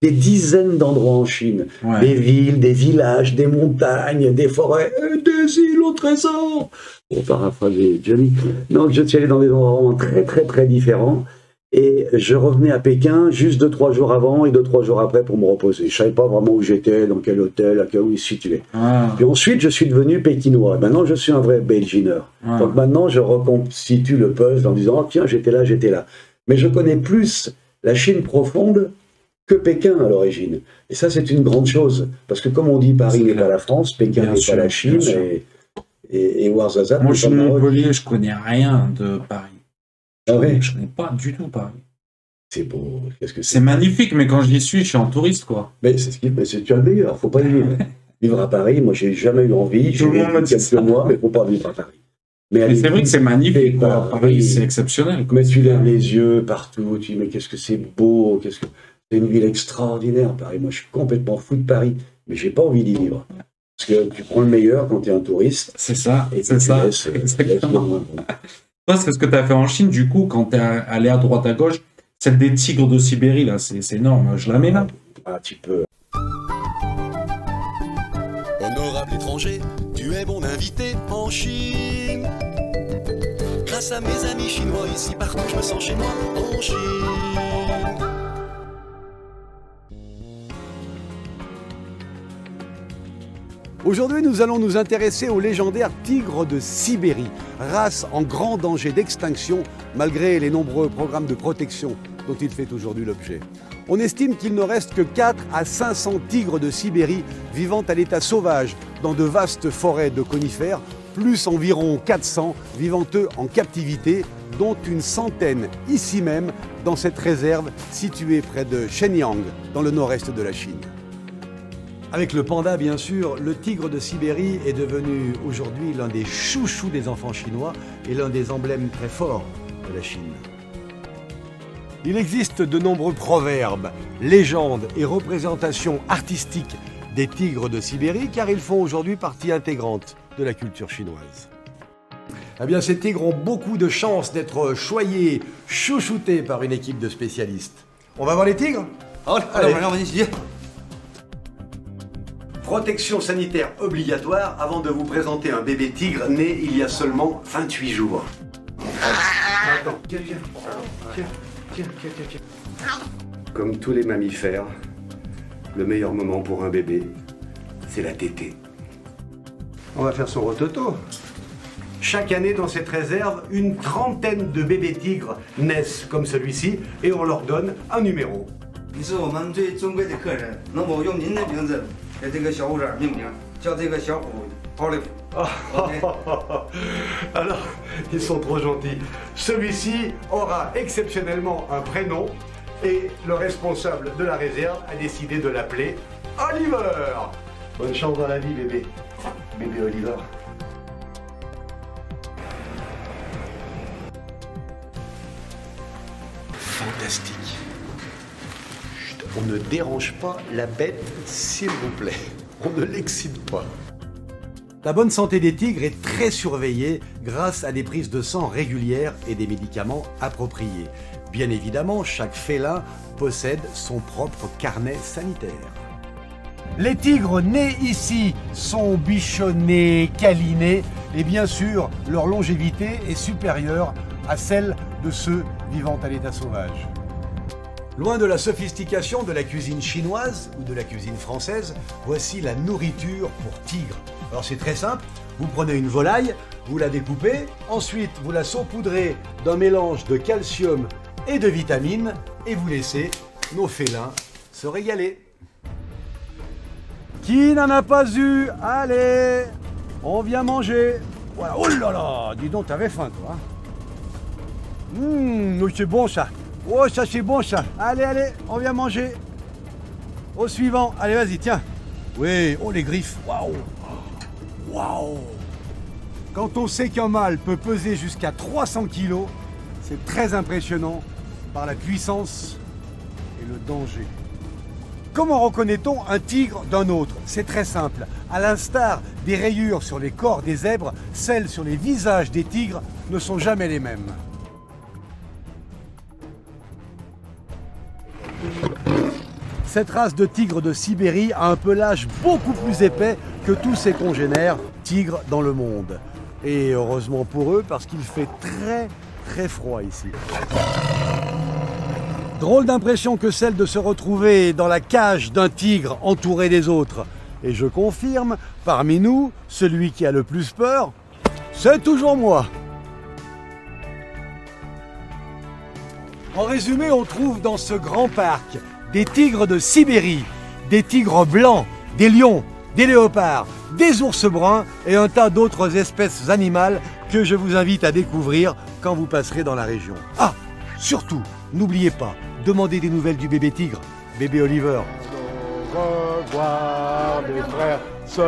des dizaines d'endroits en Chine, des villes, des villages, des montagnes, des forêts, des îles au trésor, pour paraphraser Johnny. Donc je suis allé dans des endroits vraiment très très très différents, et je revenais à Pékin juste 2-3 jours avant et 2-3 jours après pour me reposer. Je savais pas vraiment où j'étais, dans quel hôtel, à quel où il se situait. Puis ensuite je suis devenu pékinois. Maintenant je suis un vrai Beijiner. Donc maintenant je reconstitue le puzzle en disant oh, tiens j'étais là, j'étais là. Mais je connais plus la Chine profonde que Pékin à l'origine. Et ça, c'est une grande chose. Parce que comme on dit, Paris n'est pas la France, Pékin n'est pas la Chine, et Ouarzazate. Moi, je suis de Montpellier, je connais rien de Paris. Ah oui. Je connais pas du tout Paris. C'est beau. C'est magnifique, mais quand j'y suis, je suis en touriste, quoi. Mais c'est tu as le meilleur, faut pas le vivre. Vivre à Paris, moi, j'ai jamais eu envie. J'ai vécu quelques mois, mais faut pas vivre à Paris. Mais c'est vrai que c'est magnifique, quoi. Paris, c'est exceptionnel. Mais tu lèves les yeux partout, tu dis, mais qu'est-ce que c'est beau, c'est une ville extraordinaire, Paris. Moi, je suis complètement fou de Paris, mais j'ai pas envie d'y vivre. Parce que tu prends le meilleur quand tu es un touriste. C'est ça, et c'est ça. Exactement. Toi, c'est ce que tu as fait en Chine, du coup, quand tu es allé à droite à gauche, celle des tigres de Sibérie, là, c'est énorme. Je la mets là. Ah, tu peux. Honorable étranger, tu es mon invité en Chine. Grâce à mes amis chinois, ici partout, je me sens chez moi en Chine. Aujourd'hui, nous allons nous intéresser au légendaire tigre de Sibérie, race en grand danger d'extinction malgré les nombreux programmes de protection dont il fait aujourd'hui l'objet. On estime qu'il ne reste que 4 à 500 tigres de Sibérie vivant à l'état sauvage dans de vastes forêts de conifères, plus environ 400 vivant eux en captivité, dont une centaine ici même dans cette réserve située près de Shenyang, dans le nord-est de la Chine. Avec le panda, bien sûr, le tigre de Sibérie est devenu aujourd'hui l'un des chouchous des enfants chinois et l'un des emblèmes très forts de la Chine. Il existe de nombreux proverbes, légendes et représentations artistiques des tigres de Sibérie car ils font aujourd'hui partie intégrante de la culture chinoise. Eh bien, ces tigres ont beaucoup de chances d'être choyés, chouchoutés par une équipe de spécialistes. On va voir les tigres ? Allez. Protection sanitaire obligatoire avant de vous présenter un bébé tigre né il y a seulement 28 jours. Attends, tiens. Comme tous les mammifères, le meilleur moment pour un bébé, c'est la tétée. On va faire son rototo. Chaque année dans cette réserve, une trentaine de bébés tigres naissent comme celui-ci et on leur donne un numéro. Alors, ils sont trop gentils. Celui-ci aura exceptionnellement un prénom et le responsable de la réserve a décidé de l'appeler Oliver. Bonne chance dans la vie, bébé. Bébé Oliver. Fantastique. Chut, on ne dérange pas la bête, s'il vous plaît. On ne l'excite pas. La bonne santé des tigres est très surveillée grâce à des prises de sang régulières et des médicaments appropriés. Bien évidemment, chaque félin possède son propre carnet sanitaire. Les tigres nés ici sont bichonnés, câlinés et bien sûr, leur longévité est supérieure à celle de ceux vivant à l'état sauvage. Loin de la sophistication de la cuisine chinoise ou de la cuisine française, voici la nourriture pour tigres. Alors c'est très simple, vous prenez une volaille, vous la découpez, ensuite vous la saupoudrez d'un mélange de calcium et de vitamines et vous laissez nos félins se régaler. Qui n'en a pas eu? Allez, on vient manger. Voilà. Oh là là, dis donc, t'avais faim, toi. C'est bon, ça. Oh, ça, c'est bon, ça. Allez, allez, on vient manger. Au suivant. Allez, vas-y, tiens. Oui, oh, les griffes. Waouh. Waouh. Quand on sait qu'un mâle peut peser jusqu'à 300 kilos, c'est très impressionnant par la puissance et le danger. Comment reconnaît-on un tigre d'un autre? C'est très simple. À l'instar des rayures sur les corps des zèbres, celles sur les visages des tigres ne sont jamais les mêmes. Cette race de tigre de Sibérie a un pelage beaucoup plus épais que tous ses congénères tigres dans le monde. Et heureusement pour eux, parce qu'il fait très froid ici. Drôle d'impression que celle de se retrouver dans la cage d'un tigre entouré des autres. Et je confirme, parmi nous, celui qui a le plus peur, c'est toujours moi. En résumé, on trouve dans ce grand parc des tigres de Sibérie, des tigres blancs, des lions, des léopards, des ours bruns et un tas d'autres espèces animales que je vous invite à découvrir quand vous passerez dans la région. Ah, surtout, n'oubliez pas, demandez des nouvelles du bébé tigre, bébé Oliver. Au revoir mes frères, ce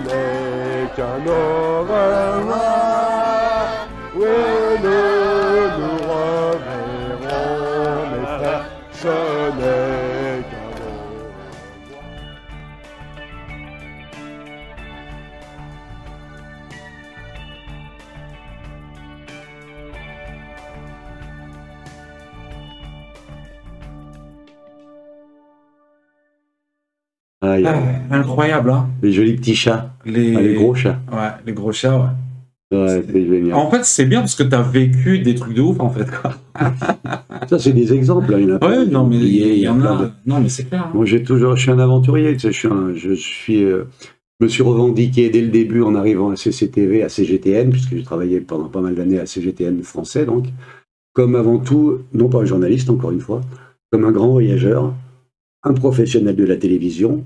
n'est qu'un au revoir. Oui, nous reverrons mes frères, ce n'est qu'un au Incroyable, hein. Les jolis petits chats. Les gros chats. Ouais, les gros chats, ouais. Ouais, c'est génial. En fait, c'est bien parce que tu as vécu des trucs de ouf, en fait, quoi. Ça, c'est des exemples. Hein. Il y en a ouais, non, mais il y en a. De... Non, mais c'est clair. Hein. Moi, je suis un aventurier. Tu sais, je me suis revendiqué dès le début en arrivant à CCTV, à CGTN, puisque j'ai travaillé pendant pas mal d'années à CGTN français, donc, comme avant tout, non pas un journaliste, encore une fois, comme un grand voyageur, un professionnel de la télévision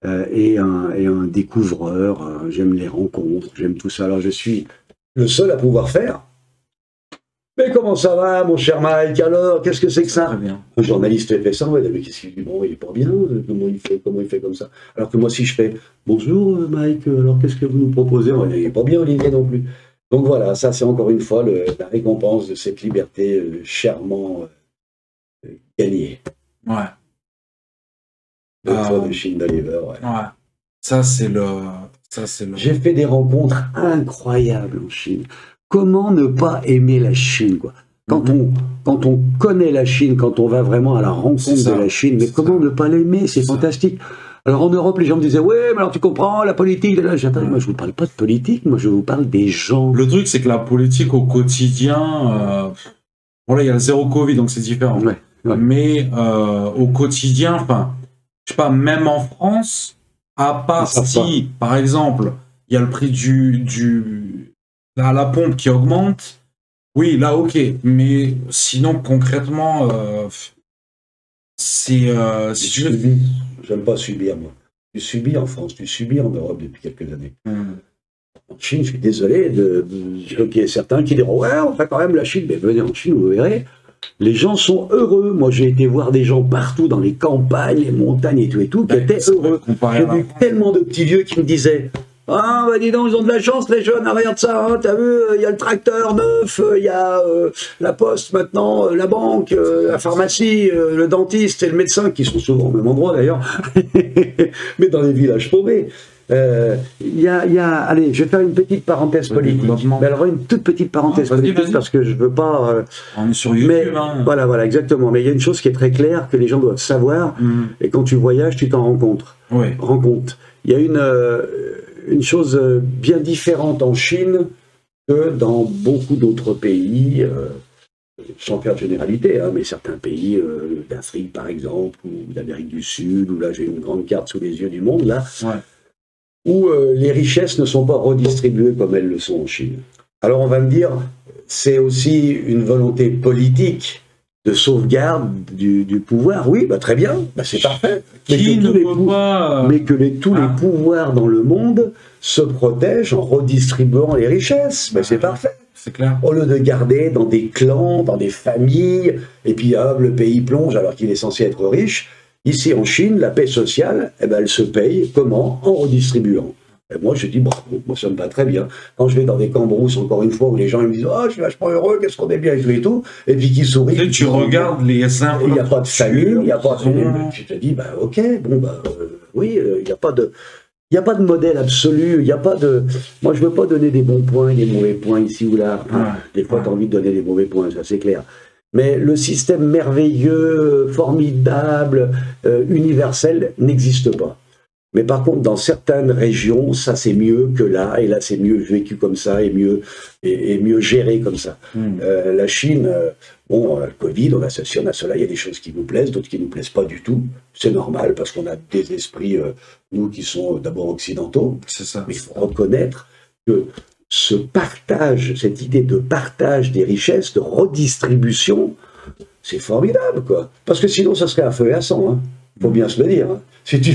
et un découvreur. J'aime les rencontres, j'aime tout ça. Alors, je suis le seul à pouvoir faire. Mais comment ça va, mon cher Mike? Alors, qu'est-ce que c'est que ça? Très bien. Un journaliste fait ça, ouais, mais qu'est-ce qu'il dit? Bon, il est pas bien, comment il fait comme ça? Alors que moi, si je fais bonjour Mike, alors qu'est-ce que vous nous proposez? Il est pas bien, Olivier, non plus. Donc voilà, ça c'est encore une fois la récompense de cette liberté chèrement gagnée. Ouais. De Chine d'Oliver, ouais. Ouais. Ça c'est le. J'ai fait des rencontres incroyables en Chine. Comment ne pas aimer la Chine, quoi? Quand on connaît la Chine, quand on va vraiment à la rencontre de la Chine, mais comment ne pas l'aimer? C'est fantastique. Alors en Europe, les gens me disaient, ouais, mais alors tu comprends, la politique, moi je vous parle pas de politique, moi je vous parle des gens. Le truc, c'est que la politique au quotidien, bon là il y a le zéro Covid, donc c'est différent. Ouais. Mais au quotidien, enfin, je sais pas, même en France, à part si, par exemple, il y a le prix à la pompe qui augmente, oui, là, ok. Mais sinon, concrètement, j'aime pas subir, moi. Tu subis en France, tu subis en Europe depuis quelques années. En Chine, je suis désolé, il y a certains qui diront, ouais, on fait quand même la Chine, mais venez en Chine, vous verrez. Les gens sont heureux. Moi, j'ai été voir des gens partout dans les campagnes, les montagnes et tout, qui étaient heureux. J'ai vu tellement de petits vieux qui me disaient, ah, bah dis donc, ils ont de la chance, les jeunes, regarde ça, hein, t'as vu, il y a le tracteur neuf, il y a la poste maintenant, la banque, la pharmacie, le dentiste et le médecin, qui sont souvent au même endroit d'ailleurs, mais dans les villages paumés. Allez, je vais faire une petite parenthèse politique. Mais alors, une toute petite parenthèse politique, parce que je veux pas... On est sur YouTube, mais, hein. Voilà, exactement. Mais il y a une chose qui est très claire, que les gens doivent savoir, et quand tu voyages, tu t'en rends compte. Oui. Il y a une chose bien différente en Chine que dans beaucoup d'autres pays, sans faire de généralité, hein, mais certains pays d'Afrique, par exemple, ou d'Amérique du Sud, où là, j'ai une grande carte sous les yeux du monde, là, où les richesses ne sont pas redistribuées comme elles le sont en Chine. Alors on va me dire, c'est aussi une volonté politique de sauvegarde du pouvoir. Oui, bah, très bien, bah, c'est parfait. Mais Qui que ne tous les peut pas... mais que tous les pouvoirs dans le monde se protègent en redistribuant les richesses. Mais c'est parfait. C'est clair. Au lieu de garder dans des clans, dans des familles, et puis hop, le pays plonge alors qu'il est censé être riche. Ici en Chine, la paix sociale, eh ben, elle se paye comment? En redistribuant. Et moi, je dis bravo, moi ça me va très bien. Quand je vais dans des cambrousses, encore une fois, où les gens ils me disent « Oh, je suis vachement heureux, qu'est-ce qu'on est bien et tout et tout », et puis qui sourient. Tu regardes les infos. Il n'y a pas de famille, il n'y a pas de... Tu te dis, bah ok, bon, bah oui, il n'y a pas de... Il n'y a pas de modèle absolu, il n'y a pas de... Moi, je ne veux pas donner des bons points et des mauvais points ici ou là. Enfin, des fois, tu as envie de donner des mauvais points, ça c'est clair. Mais le système merveilleux, formidable, universel n'existe pas. Mais par contre, dans certaines régions, ça c'est mieux que là, et là c'est mieux vécu comme ça, et mieux géré comme ça. La Chine, bon, le Covid, on a ceci, on a cela, il y a des choses qui nous plaisent, d'autres qui ne nous plaisent pas du tout. C'est normal, parce qu'on a des esprits, nous, qui sont d'abord occidentaux. C'est ça. Mais il faut reconnaître que ce partage, cette idée de partage des richesses, de redistribution, c'est formidable, quoi. Parce que sinon, ça serait à feu et à sang, hein. Faut bien se le dire. Hein. Si tu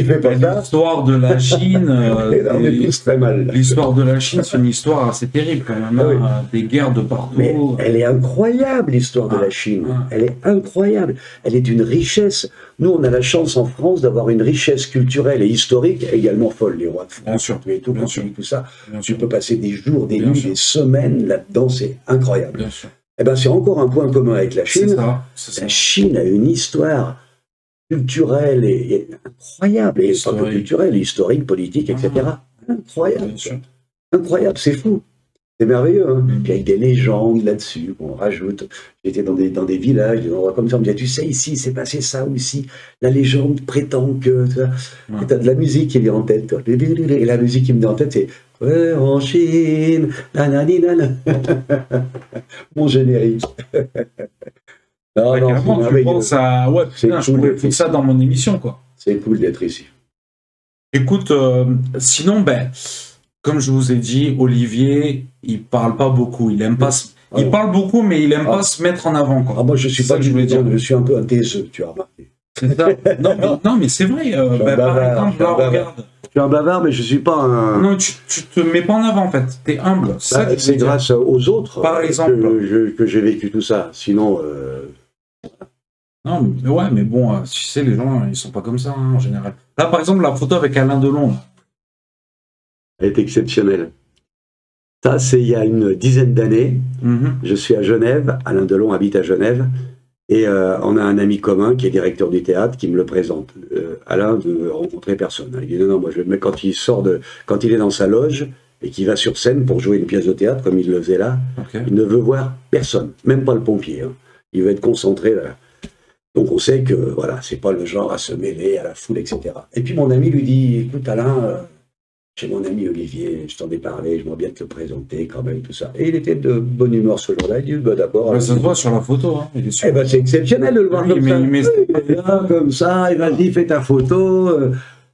fais pas ça... L'histoire de la Chine... on est tous très mal. L'histoire de la Chine, c'est une histoire assez terrible quand même. Ah oui. Des guerres de partout. Mais elle est incroyable, l'histoire de la Chine. Elle est incroyable. Elle est d'une richesse. Nous, on a la chance en France d'avoir une richesse culturelle et historique également folle. Les rois de France, et tout, tout ça. Tu peux passer des jours, des nuits, des semaines là-dedans. C'est incroyable. Eh ben, c'est encore un point commun avec la Chine. La Chine a une histoire culturelle et incroyable, et pas que culturelle, historique, politique, etc. Incroyable. Incroyable, c'est fou. C'est merveilleux, hein. Puis avec des légendes là-dessus, qu'on rajoute. J'étais dans des villages, des endroits comme ça, on me disait, tu sais, ici, c'est passé ça ou ici. La légende prétend que... Tu as de la musique qui vient en tête. Et la musique qui me vient en tête, c'est... Ouais, en Chine, nanani, nanana. Mon générique. Non, tu penses à... Ouais, putain, je pourrais faire ça dans mon émission, quoi. C'est cool d'être ici. Écoute, sinon, ben, comme je vous ai dit, Olivier, il parle pas beaucoup. Il aime pas... Il parle beaucoup, mais il aime pas se mettre en avant, quoi. Ah, moi, je suis pas... Je voulais dire, je suis un peu un taiseux, tu as remarqué. C'est ça. Non, mais c'est vrai. Par exemple, là, regarde. Je suis un bavard, mais je suis pas un... Non, tu te mets pas en avant, en fait. T'es humble. C'est grâce aux autres par exemple, que j'ai vécu tout ça. Sinon... Non, mais ouais, mais bon, tu sais, les gens, ils sont pas comme ça, hein, en général. Là, par exemple, la photo avec Alain Delon. Elle est exceptionnelle. Ça, c'est il y a une dizaine d'années. Je suis à Genève. Alain Delon habite à Genève. Et on a un ami commun qui est directeur du théâtre qui me le présente. Alain ne veut rencontrer personne. Il dit non, moi, mais quand il est dans sa loge et qu'il va sur scène pour jouer une pièce de théâtre, comme il le faisait là, il ne veut voir personne, même pas le pompier. Hein. Il veut être concentré là. Donc on sait que voilà, c'est pas le genre à se mêler à la foule, etc. Et puis mon ami lui dit, écoute Alain, j'ai mon ami Olivier, je t'en ai parlé, je m'en bien te le présenter quand même, tout ça. Et il était de bonne humeur ce jour-là, il dit, bah, d'accord. Ça se voit sur la photo, hein. Eh ben, c'est exceptionnel de le voir comme ça. Il est là, comme ça, et vas-y, fais ta photo.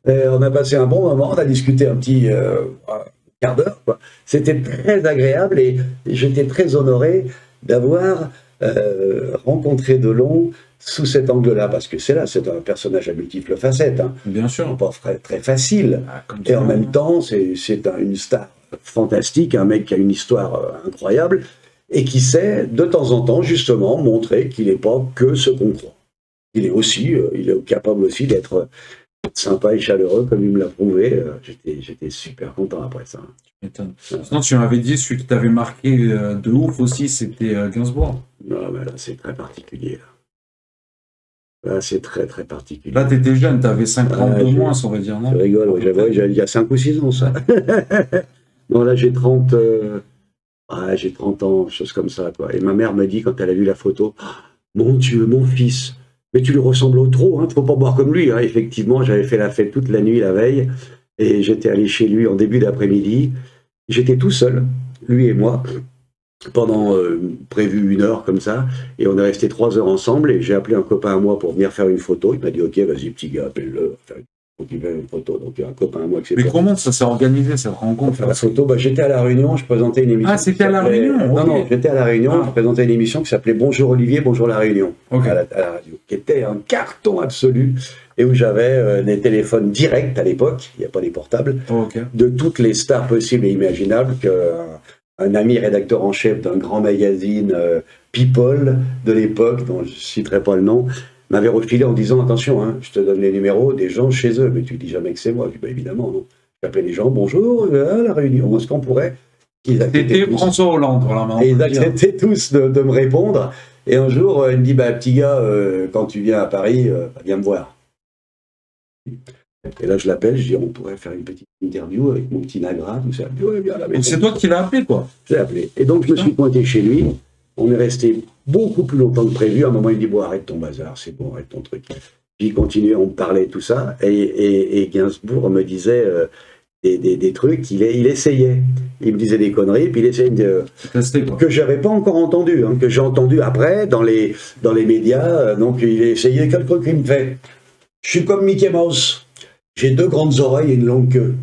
On a passé un bon moment, on a discuté un petit quart d'heure, quoi. C'était très agréable et j'étais très honoré d'avoir rencontré Delon sous cet angle-là, parce que c'est un personnage à multiples facettes. Hein. Bien sûr. Pas très facile. Et en même temps, c'est une star fantastique, un mec qui a une histoire incroyable, et qui sait, de temps en temps, justement, montrer qu'il n'est pas que ce qu'on croit. Il est capable aussi d'être sympa et chaleureux, comme il me l'a prouvé. J'étais super content après ça. Tu m'étonnes. Sinon, tu m'avais dit, celui qui t'avait marqué de ouf aussi, c'était Gainsbourg. Non, mais là, c'est très particulier. Là, c'est très particulier. Là, t'étais jeune, t'avais 5 ans de moins, on va dire, non? Je rigole, oui, il y a 5 ou 6 ans, ça. Non, là, j'ai 30... j'ai 30 ans, chose comme ça, quoi. Et ma mère me dit, quand elle a vu la photo, « Mon Dieu, mon fils, mais tu lui ressembles trop, hein, faut pas boire comme lui. » Effectivement, j'avais fait la fête toute la nuit, la veille, et j'étais allé chez lui en début d'après-midi. J'étais tout seul, lui et moi, pendant prévu 1 heure comme ça, et on est resté 3 heures ensemble, et j'ai appelé un copain à moi pour venir faire une photo. Il m'a dit, ok, vas-y petit gars, appelle-le, faire une Donc il veut une photo, donc il y a un copain à moi qui s'est... Mais comment ça s'est organisé cette rencontre? Faire la photo, bah, j'étais à La Réunion, je présentais une émission... Ah, c'était à La Réunion? Non, non, j'étais à La Réunion, je présentais une émission qui s'appelait Bonjour Olivier, bonjour La Réunion, à la radio, qui était un carton absolu, et où j'avais des téléphones directs à l'époque, il n'y a pas des portables, de toutes les stars possibles et imaginables, qu'un ami rédacteur en chef d'un grand magazine People de l'époque, dont je ne citerai pas le nom, m'avait refilé en disant, attention, hein, je te donne les numéros des gens chez eux, mais tu dis jamais que c'est moi. Je dis, bah, évidemment, non. J'appelais les gens, bonjour, à La Réunion, est-ce qu'on pourrait... C'était François Hollande, voilà. Et ils acceptaient tous de me répondre. Et un jour, il me dit, bah, petit gars, quand tu viens à Paris, viens me voir. Et là, je l'appelle, je dis, on pourrait faire une petite interview avec mon petit Nagra, tout ça. Ouais, viens, là, c'est toi qui l'as appelé, quoi? Je l'ai appelé. Et donc, je me suis pointé chez lui. On est resté beaucoup plus longtemps que prévu. À un moment, il me dit, bon, arrête ton bazar, c'est bon, arrête ton truc. Puis il continuait, on me parlait, tout ça. Et Gainsbourg me disait des trucs, il essayait. Il me disait des conneries, puis il essayait que j'avais pas encore entendu, hein, que j'ai entendu après dans les médias. Donc il essayait quelque chose qui me fait. Je suis comme Mickey Mouse. J'ai 2 grandes oreilles et une longue queue.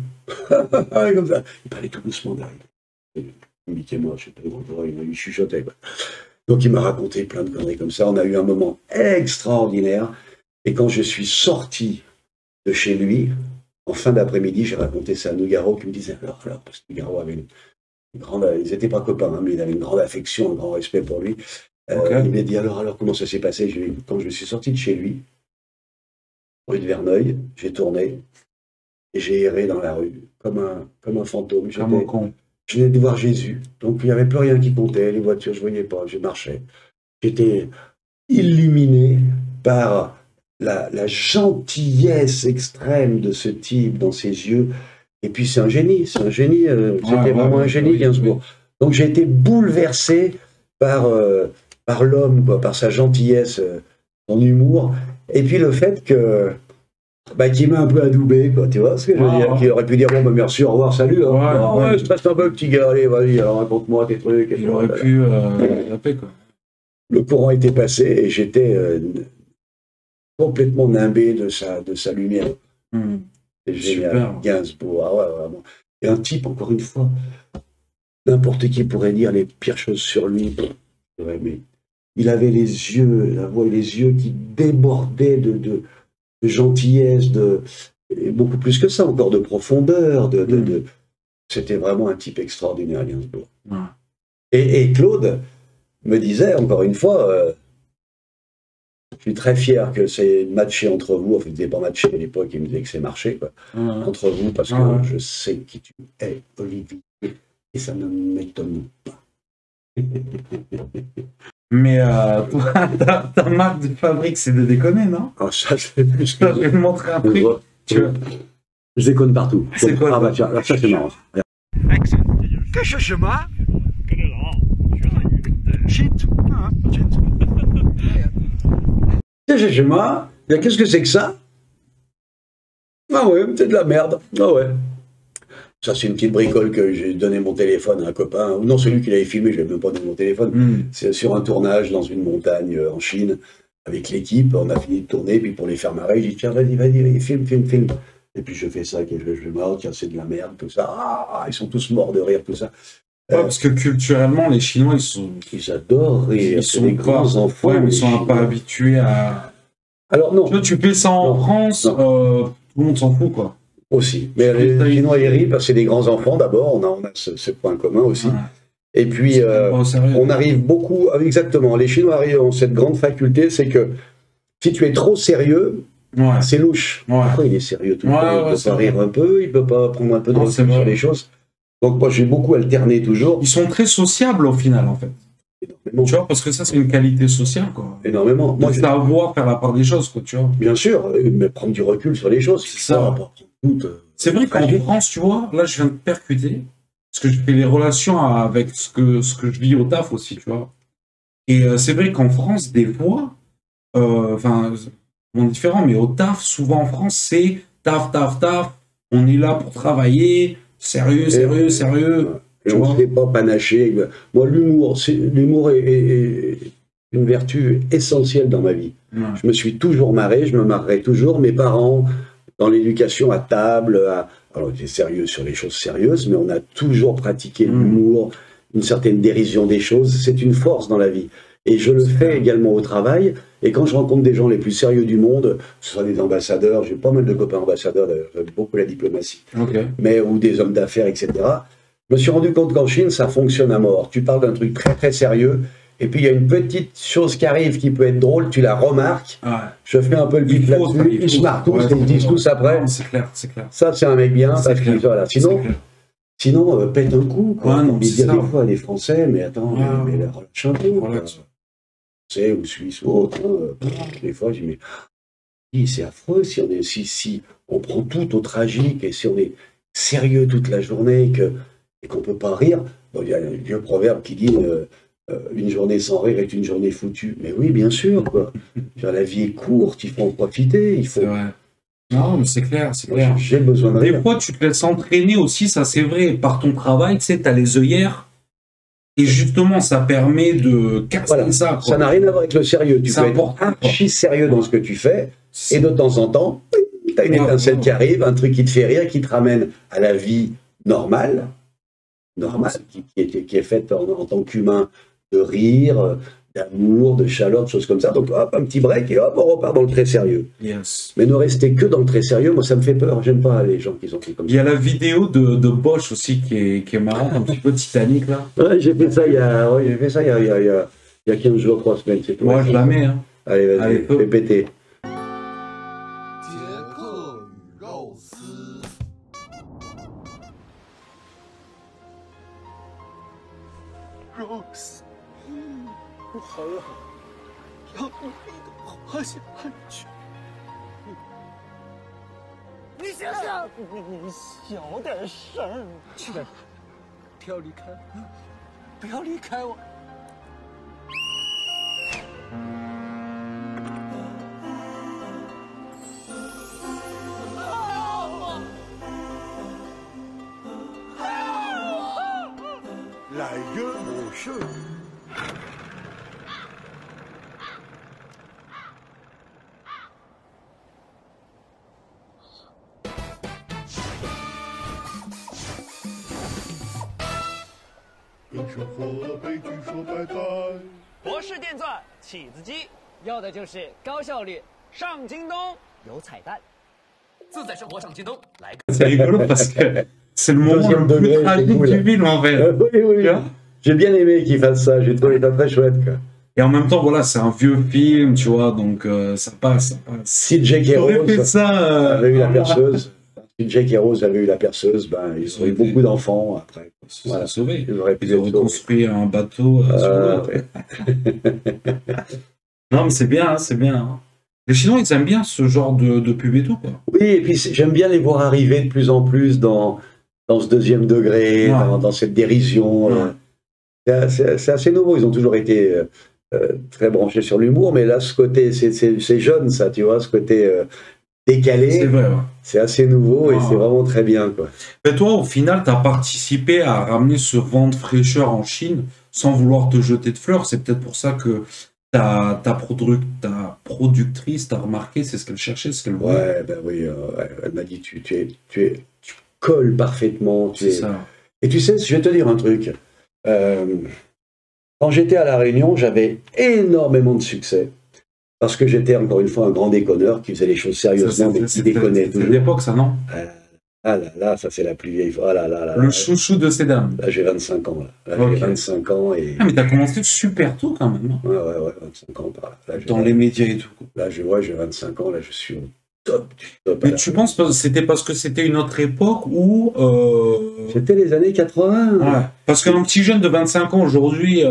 Comme ça. Il parlait tout doucement derrière. Mickey Mouse, j'ai 2 grandes oreilles, il chuchotait. Quoi. Donc il m'a raconté plein de conneries comme ça. On a eu un moment extraordinaire. Et quand je suis sorti de chez lui, en fin d'après-midi, j'ai raconté ça à Nougaro qui me disait alors, parce que Nougaro avait une grande... Ils n'étaient pas copains, hein, mais il avait une grande affection, un grand respect pour lui. Il m'a dit alors comment ça s'est passé? Quand je suis sorti de chez lui, rue de Verneuil, j'ai tourné et j'ai erré dans la rue comme un fantôme. Je venais de voir Jésus, donc il n'y avait plus rien qui comptait, les voitures, je ne voyais pas, je marchais. J'étais illuminé par la gentillesse extrême de ce type dans ses yeux. Et puis c'est un génie, c'était vraiment un génie, Gainsbourg. Donc j'ai été bouleversé par l'homme, par sa gentillesse, son humour, et puis le fait qu'il m'a un peu adoubé, quoi, tu vois ce que je veux dire, qu'il aurait pu dire bon, bah, merci, au revoir, salut, hein. Je passe un peu, petit gars, allez, vas-y, alors raconte-moi tes trucs. Il aurait pu taper, quoi. Le courant était passé et j'étais complètement nimbé de sa lumière. C'est génial, super. Gainsbourg, vraiment. Et un type, encore une fois, n'importe qui pourrait dire les pires choses sur lui, mais il avait les yeux, la voix et les yeux qui débordaient de gentillesse, et beaucoup plus que ça, encore de profondeur, c'était vraiment un type extraordinaire, Gainsbourg. Et Claude me disait, encore une fois, je suis très fier que c'est matché entre vous, enfin, il ne disait pas matché à l'époque, il me disait que c'est marché, quoi, entre vous, parce que je sais qui tu es, Olivier, et ça ne m'étonne pas. Mais toi, ta marque de fabrique, c'est de déconner, non? Ça, c'est plus que... Je vais te montrer un truc. Je déconne partout. C'est quoi? Bah tiens, ça c'est marrant. Qu'est-ce que je m'as? Qu'est-ce que c'est que ça? Ah ouais, c'est de la merde. Ah ouais. Ça, c'est une petite bricole que j'ai donné mon téléphone à un copain. Ou non, celui qui l'avait filmé, je ne lui ai même pas donné mon téléphone. C'est sur un tournage dans une montagne en Chine, avec l'équipe. On a fini de tourner, puis pour les faire marrer, j'ai dit tiens, vas-y, filme. Et puis je fais ça, je vais marre, tiens, c'est de la merde, tout ça. Ah, ils sont tous morts de rire, tout ça. Parce que culturellement, les Chinois, ils adorent rire. Ils sont des grands enfants. Ouais, mais ils sont pas habitués à. Alors non. Tu fais ça en France, tout le monde s'en fout, quoi. Aussi. Mais les Chinois, ils rient parce que c'est des grands enfants d'abord, on a ce point commun aussi. Et puis, on arrive beaucoup, exactement, les Chinois ont cette grande faculté, c'est que si tu es trop sérieux, c'est louche. Pourquoi il est sérieux tout le temps? Il ne peut pas rire un peu, il ne peut pas prendre un peu de recul sur les choses. Donc moi, j'ai beaucoup alterné toujours. Ils sont très sociables au final, en fait. Énormément. Tu vois, parce que ça, c'est une qualité sociale, quoi. Énormément. Moi, c'est à voir faire la part des choses, quoi, tu vois. Bien sûr, mais prendre du recul sur les choses. C'est ça. C'est vrai qu'en France, tu vois, là, je viens de percuter, parce que je fais les relations avec ce que je vis au taf aussi, tu vois. Et c'est vrai qu'en France, des fois, enfin, c'est différent, mais au taf, souvent en France, c'est taf, on est là pour travailler, sérieux. Et on ne fait pas panacher. Moi, l'humour est une vertu essentielle dans ma vie. Je me suis toujours marré, je me marrerai toujours. Mes parents, dans l'éducation à table. Alors, on était sérieux sur les choses sérieuses, mais on a toujours pratiqué l'humour, une certaine dérision des choses. C'est une force dans la vie. Et je le fais également au travail. Et quand je rencontre des gens les plus sérieux du monde, ce sont des ambassadeurs, j'ai pas mal de copains ambassadeurs, d'ailleurs, j'aime beaucoup la diplomatie, ou des hommes d'affaires, etc. Je me suis rendu compte qu'en Chine, ça fonctionne à mort. Tu parles d'un truc très très sérieux, et puis il y a une petite chose qui arrive qui peut être drôle, tu la remarques. Je fais un peu le bip là-dessus, ils se marrent tous, et ils disent tous après. C'est clair, c'est clair. Ça, c'est un mec bien, parce que voilà. Sinon, pète un coup, quoi. Non, mais il y a des fois les Français, mais attends, mais la relâche un peu. Français ou Suisse ou autre. Des fois, je dis, mais c'est affreux si on prend tout au tragique et si on est sérieux toute la journée et qu'on ne peut pas rire. Bon, il y a un vieux proverbe qui dit une journée sans rire est une journée foutue. Mais oui, bien sûr, quoi. La vie est courte, il faut en profiter. Il faut... Non, mais c'est clair, c'est clair. J'ai besoin de rire. Des fois, tu te laisses entraîner aussi, ça c'est vrai, par ton travail, tu sais, tu as les œillères. Et justement, ça permet de casser ça. Ça n'a rien à voir avec le sérieux. Tu peux être archi sérieux dans ce que tu fais, et de temps en temps, tu as une étincelle qui arrive, un truc qui te fait rire, qui te ramène à la vie normale, qui est faite en tant qu'humain, de rire, d'amour, de chaleur, de choses comme ça. Donc hop, un petit break et hop, on repart dans le très sérieux. Mais ne rester que dans le très sérieux, moi ça me fait peur. J'aime pas les gens qui sont comme ça. Il y a la vidéo de Bosch aussi qui est marrante, un petit peu Titanic là. Ouais, j'ai fait ça il y a 15 jours, 3 semaines. Moi je la mets. Hein. Allez, vas-y, fais péter. Rose. 我好好，要努力的活下去。你醒醒！你小点声。去，不要离开我，不要离开我。来人我事。 跟生活悲剧说拜拜。博士电钻起子机，要的就是高效率。上京东有彩蛋，自在生活上京东来。C'est rigolo parce que c'est le moment le plus tragique du film en fait. Oui. J'ai bien aimé qu'ils fassent ça. J'ai trouvé ça très chouette. Quoi. Et en même temps, voilà, c'est un vieux film, tu vois, donc ça passe. Si Jack et Rose avait eu la perceuse. Jack et Rose avaient eu la perceuse, ben, ils auraient eu beaucoup d'enfants après. Voilà. Sauvé. Ils auraient construit un bateau sur l'autre. Non, mais c'est bien, c'est bien. Les Chinois, ils aiment bien ce genre de pub et tout, quoi. Oui, et puis j'aime bien les voir arriver de plus en plus dans ce deuxième degré, dans cette dérision. C'est assez nouveau, ils ont toujours été très branchés sur l'humour, mais là, ce côté, c'est jeune, ça, tu vois, ce côté... décalé, c'est assez nouveau et c'est vraiment très bien. Quoi. Mais toi, au final, tu as participé à ramener ce vent de fraîcheur en Chine sans vouloir te jeter de fleurs. C'est peut-être pour ça que ta productrice t'a remarqué, c'est ce qu'elle cherchait, ce qu'elle voulait. Ouais, ben oui, elle m'a dit tu colles parfaitement. Ça. Et tu sais, je vais te dire un truc. Quand j'étais à La Réunion, j'avais énormément de succès. Parce que j'étais encore une fois un grand déconneur qui faisait les choses sérieusement, mais qui déconnait toujours. C'est l'époque, ça, non? Ah là, ça c'est la plus vieille fois. Le chouchou de ces dames. Là, j'ai 25 ans. Là, j'ai 25 ans et... Ah, mais t'as commencé super tôt quand même. Ouais, 25 ans par là. Dans les médias et tout. Là, j'ai 25 ans, là, je suis au top du top. Mais tu penses que c'était parce que c'était une autre époque ou... C'était les années 80. Ouais. Parce qu'un petit jeune de 25 ans aujourd'hui...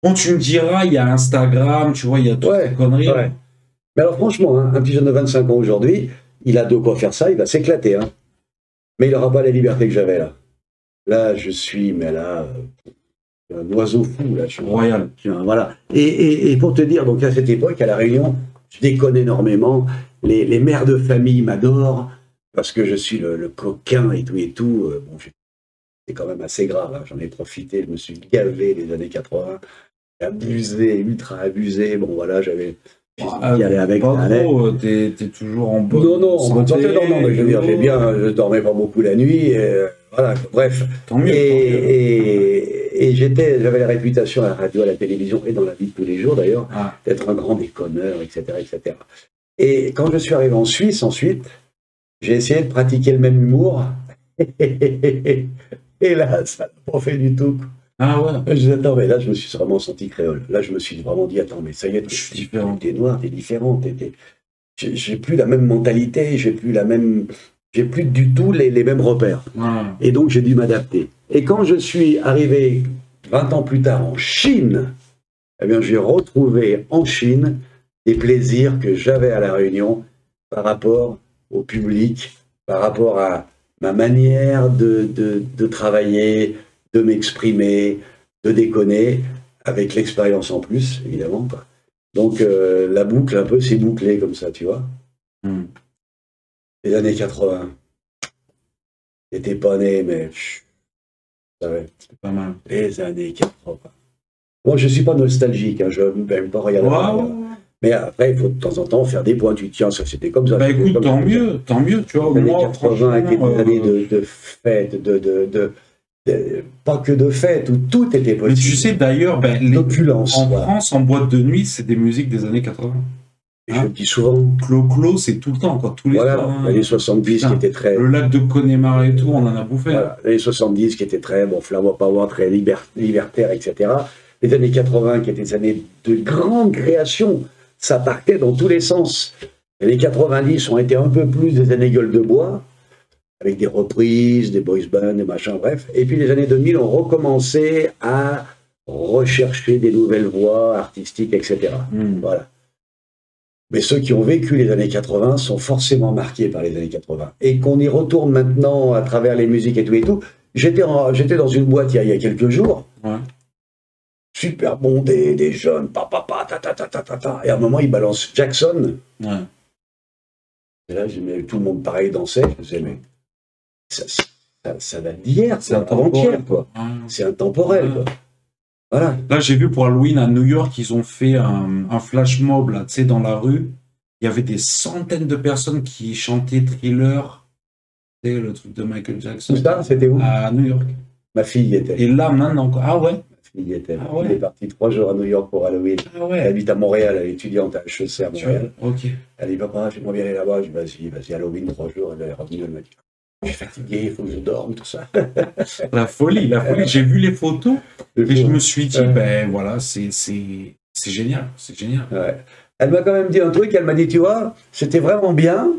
Bon, tu me diras, il y a Instagram, tu vois, il y a toutes ces conneries. Ouais. Mais alors franchement, un petit jeune de 25 ans aujourd'hui, il a de quoi faire ça, il va s'éclater. Hein. Mais il n'aura pas la liberté que j'avais là. Là, je suis, mais là, un oiseau fou. Là, je suis royal. Voilà. Et pour te dire, donc à cette époque, à La Réunion, je déconne énormément. Les mères de famille m'adorent parce que je suis le coquin et tout. Bon, c'est quand même assez grave. Hein. J'en ai profité, je me suis gavé les années 80. Abusé, ultra abusé. Bon, voilà, j'avais J'y allais avec pas trop, t'es toujours en bonne Non, en bonne santé, non, mais je veux dire, je dormais pas beaucoup la nuit, voilà, bref. Tant mieux, Et j'avais la réputation à la radio, à la télévision et dans la vie de tous les jours d'ailleurs, d'être un grand déconneur, etc., etc. Et quand je suis arrivé en Suisse ensuite, j'ai essayé de pratiquer le même humour, et là, ça n'a pas fait du tout. Ah ouais. Je disais, attends, mais là, je me suis vraiment senti créole. Là, je me suis vraiment dit, attends, mais ça y est, t'es noir, t'es différent. J'ai plus la même mentalité, j'ai plus du tout les mêmes repères. Et donc, j'ai dû m'adapter. Et quand je suis arrivé 20 ans plus tard en Chine, eh bien, j'ai retrouvé en Chine des plaisirs que j'avais à La Réunion par rapport au public, par rapport à ma manière de travailler, de m'exprimer, de déconner, avec l'expérience en plus, évidemment. Donc la boucle, un peu, c'est bouclé comme ça, tu vois. Les années 80. J'étais pas né, mais... C'était pas mal. Les années 80. Moi, je suis pas nostalgique, je n'aime pas regarder. Mais après, il faut de temps en temps faire des points. Tu tiens, ça c'était comme ça. Bah écoute, tant mieux, tu vois. Les années 80 étaient des années de fêtes, pas que de fêtes, où tout était possible. Mais tu sais d'ailleurs, en France, en boîte de nuit, c'est des musiques des années 80. Je le dis souvent. Clo-Clo, c'est tout le temps, quoi. Tous les soirs. Les années 70 qui étaient très... Le lac de Connemara et tout, on en a bouffé. Voilà, les années 70 qui étaient très, Flower Power, très libertaires, etc. Les années 80 qui étaient des années de grande création. Ça partait dans tous les sens. Les années 90 ont été un peu plus des années gueule de bois, avec des reprises, des boys bands, des machins, bref. Et puis les années 2000 ont recommencé à rechercher des nouvelles voies artistiques, etc. Voilà. Mais ceux qui ont vécu les années 80 sont forcément marqués par les années 80. Et qu'on y retourne maintenant à travers les musiques et tout. J'étais dans une boîte il y a quelques jours. Super bondé, des jeunes, et à un moment, ils balancent Jackson. Et là, tout le monde pareil dansait. Je me disais, mais ça date d'hier, c'est avant-hier, quoi. C'est intemporel, quoi. Voilà. Là, j'ai vu pour Halloween à New York, ils ont fait un flash mob, là, tu sais, dans la rue. Il y avait des centaines de personnes qui chantaient Thriller, tu sais, le truc de Michael Jackson. Tout ça, c'était où? À New York. Ma fille y était. Et là, maintenant, ah ouais? Il est parti 3 jours à New York pour Halloween. Elle habite à Montréal, elle est étudiante à HEC à Montréal. Elle dit, papa, j'aimerais bien aller là-bas. Je dis, vas-y, Halloween, 3 jours. Elle est revenue, elle m'a dit, je suis fatigué, il faut que je dorme, tout ça. La folie. J'ai vu les photos et je me suis dit, ben voilà, c'est génial, c'est génial. Ouais. Elle m'a quand même dit un truc, elle m'a dit, tu vois, c'était vraiment bien,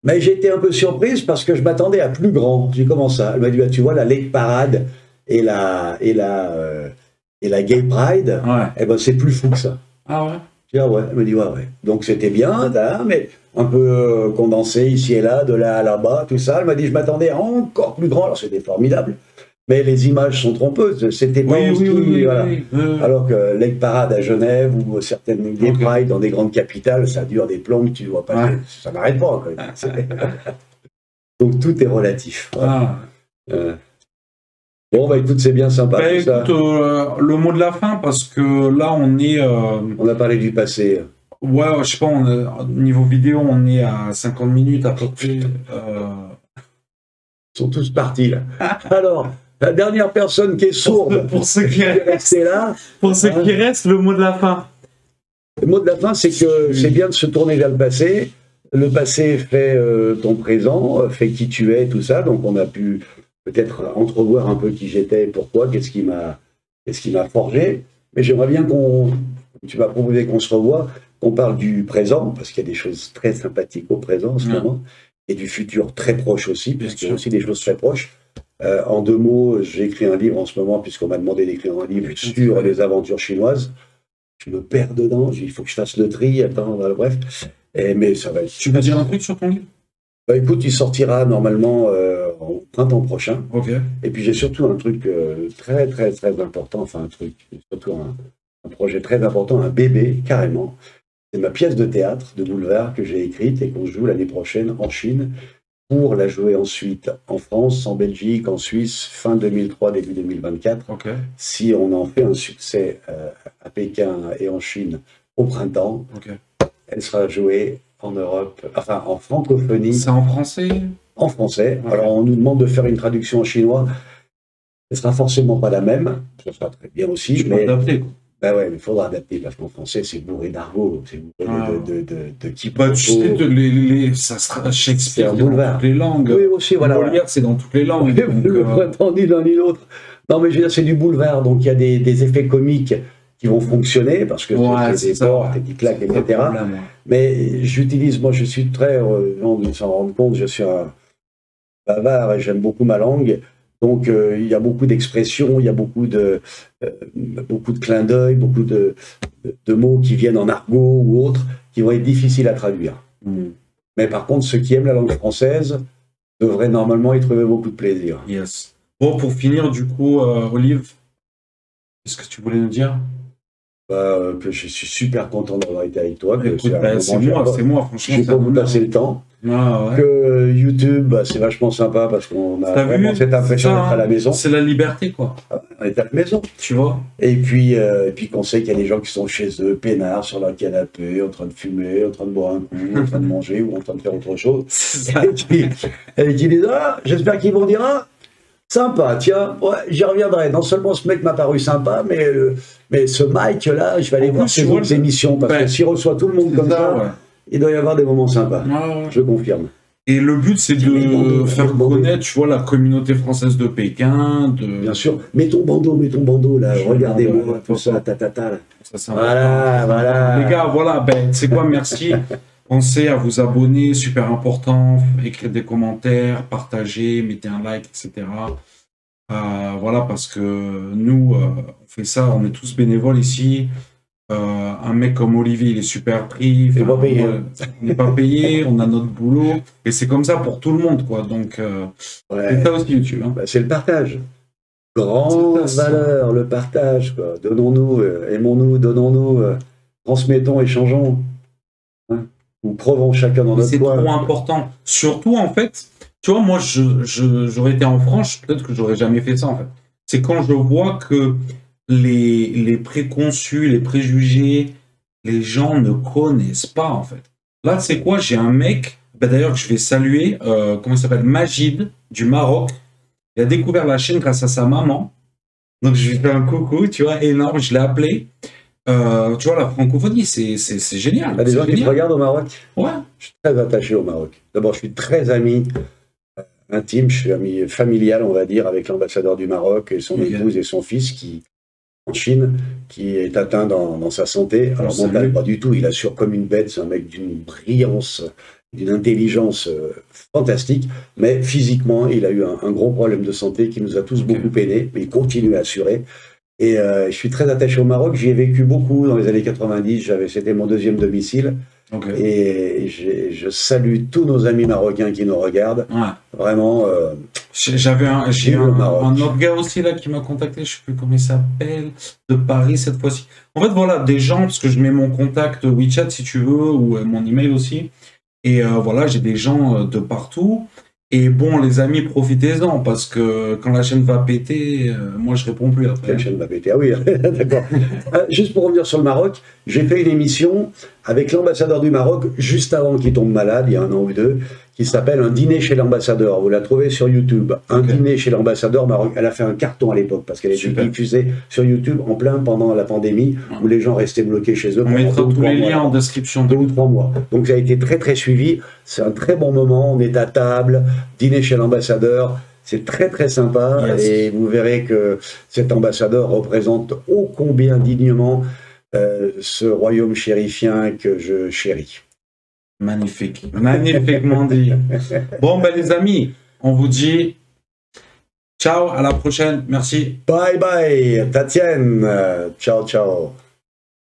mais j'ai été un peu surprise parce que je m'attendais à plus grand. J'ai dit, comment ça? Elle m'a dit, bah, tu vois, la Lake Parade et la Gay Pride, eh ben, c'est plus fou que ça. Ah ouais? Je dis, ah ouais. Elle me dit, ouais. Donc c'était bien, mais un peu condensé ici et là, de là à là-bas, tout ça. Elle m'a dit, je m'attendais à encore plus grand. Alors c'était formidable, mais les images sont trompeuses. C'était pas voilà. Alors que Lake Parade à Genève ou certaines Gay Pride dans des grandes capitales, ça dure des plombs, tu vois pas, ça n'arrête pas. Donc tout est relatif. Voilà. Bon, bah écoute, c'est bien sympa. Bah, écoute, le mot de la fin, parce que là, on est... On a parlé du passé. Ouais, je sais pas, niveau vidéo, on est à 50 minutes à peu près. Ils sont tous partis, là. Alors, la dernière personne qui est sourde, pour ceux qui restent là. Pour ceux qui restent, le mot de la fin. Le mot de la fin, c'est que c'est bien de se tourner vers le passé. Le passé fait ton présent, fait qui tu es, tout ça. Donc, on a pu... peut-être entrevoir un peu qui j'étais, pourquoi, qu'est-ce qui m'a forgé. Mais j'aimerais bien tu m'as proposé qu'on se revoie, qu'on parle du présent, parce qu'il y a des choses très sympathiques au présent en ce moment, et du futur très proche aussi, puisqu'il y a aussi des choses très proches. En 2 mots, j'écris un livre en ce moment, puisqu'on m'a demandé d'écrire un livre sur les aventures chinoises. Je me perds dedans, il faut que je fasse le tri, bref. Mais ça va être... Tu vas dire un truc sur ton livre? Bah écoute, il sortira normalement au printemps prochain. Et puis j'ai surtout un truc très très très important, surtout un projet très important, un bébé carrément. C'est ma pièce de théâtre de boulevard que j'ai écrite et qu'on joue l'année prochaine en Chine pour la jouer ensuite en France, en Belgique, en Suisse, fin 2003, début 2024. Si on en fait un succès à Pékin et en Chine, au printemps. Ok. Elle sera jouée en Europe, enfin en francophonie. C'est en français? En français. Ouais. Alors on nous demande de faire une traduction en chinois. Ce sera forcément pas la même. Ce sera très bien aussi. Tu peux adapter, quoi. Ben ouais, mais il faudra adapter parce qu'en français c'est bourré d'argot, c'est bourré de quiproquos. Bah, tu sais, ça sera Shakespeare C'est un dans boulevard. toutes les langues. Oui, aussi, voilà. Molière, c'est dans toutes les langues. donc, Le printemps, ni l'un ni l'autre. Non, mais je veux dire, c'est du boulevard, donc il y a des effets comiques qui vont fonctionner parce que c'est des portes, des claques, etc. Mais j'utilise, moi, je suis très, on s'en rend compte, je suis un bavard et j'aime beaucoup ma langue. Donc, il y a beaucoup d'expressions, il y a beaucoup de clins d'œil, beaucoup de mots qui viennent en argot ou autres, qui vont être difficiles à traduire. Mais par contre, ceux qui aiment la langue française devraient normalement y trouver beaucoup de plaisir. Yes. Bon, pour finir, du coup, Olive, qu'est-ce que tu voulais nous dire? Que je suis super content d'avoir été avec toi. Écoute, c'est moi, franchement. Je n'ai pas vous passer le temps. Ah, ouais. Que YouTube, c'est vachement sympa parce qu'on a vraiment cette impression d'être à la maison. C'est la liberté, quoi. On est à la maison. Tu vois. Et puis qu'on sait qu'il y a des gens qui sont chez eux, peinards, sur leur canapé, en train de fumer, en train de boire un coup, en train de manger ou en train de faire autre chose. Et qui disent, ah, j'espère qu'ils vont dire, ah, sympa, tiens, ouais, j'y reviendrai. Non seulement ce mec m'a paru sympa, mais ce Mike là, je vais aller voir ses autres émissions parce que s'il reçoit tout le monde comme ça, il doit y avoir des moments sympas. Je confirme. Et le but, c'est de faire connaître, tu vois, la communauté française de Pékin. Bien sûr. Mets ton bandeau, là. Regardez-moi, tout ça, tatata. Voilà. Les gars, voilà, c'est quoi, merci. Pensez à vous abonner, super important. Écrire des commentaires, partager, mettez un like, etc. Voilà, parce que nous, on fait ça, on est tous bénévoles ici. Un mec comme Olivier, il est super pris. On n'est pas payé, on a notre boulot. Et c'est comme ça pour tout le monde, quoi. Donc, c'est ça aussi YouTube. Hein. C'est le partage. Grande valeur, le partage, quoi. Donnons-nous, aimons-nous, donnons-nous, transmettons, échangeons. Hein, ou prouvons chacun dans notre coin. C'est trop important. Surtout, en fait, tu vois, moi, j'aurais été en France, peut-être que j'aurais jamais fait ça, en fait. C'est quand je vois que les préconçus, les préjugés, les gens ne connaissent pas, en fait. Là, c'est quoi? J'ai un mec, d'ailleurs, que je vais saluer, comment il s'appelle? Majid, du Maroc. Il a découvert la chaîne grâce à sa maman. Donc, je lui fais un coucou, tu vois, énorme, je l'ai appelé. Tu vois, la francophonie, c'est génial. Il y a des gens qui te regardent au Maroc? Ouais. Je suis très attaché au Maroc. D'abord, je suis très ami intime, je suis ami familial, on va dire, avec l'ambassadeur du Maroc et son épouse et son fils qui en Chine, qui est atteint dans sa santé. Alors, mental, pas du tout, il assure comme une bête, c'est un mec d'une brillance, d'une intelligence fantastique, mais physiquement, il a eu un gros problème de santé qui nous a tous beaucoup peinés, mais il continue à assurer. Et je suis très attaché au Maroc, j'y ai vécu beaucoup dans les années 90, c'était mon deuxième domicile. Et je salue tous nos amis marocains qui nous regardent. Vraiment. J'avais un autre gars aussi là qui m'a contacté, je sais plus comment il s'appelle, de Paris cette fois-ci. En fait, voilà, des gens, parce que je mets mon contact WeChat si tu veux, ou mon email aussi. Et voilà, j'ai des gens de partout. Et bon, les amis, profitez-en, parce que quand la chaîne va péter, moi, je réponds plus après. La chaîne va péter, ah oui, d'accord. Juste pour revenir sur le Maroc, j'ai fait une émission avec l'ambassadeur du Maroc, juste avant qu'il tombe malade, il y a 1 an ou 2, qui s'appelle Un dîner chez l'ambassadeur. Vous la trouvez sur YouTube. Un dîner chez l'ambassadeur Maroc. Elle a fait un carton à l'époque, parce qu'elle était diffusée sur YouTube en plein pendant la pandémie, où les gens restaient bloqués chez eux. On mettra tous les liens en description. 2 ou 3 mois. Donc ça a été très très suivi. C'est un très bon moment. On est à table, dîner chez l'ambassadeur. C'est très très sympa. Yes. Et vous verrez que cet ambassadeur représente ô combien dignement ce royaume chérifien que je chéris. Magnifique. Magnifiquement dit. Bon, ben les amis, on vous dit ciao, à la prochaine. Merci. Bye bye, Tatienne. Ciao, ciao.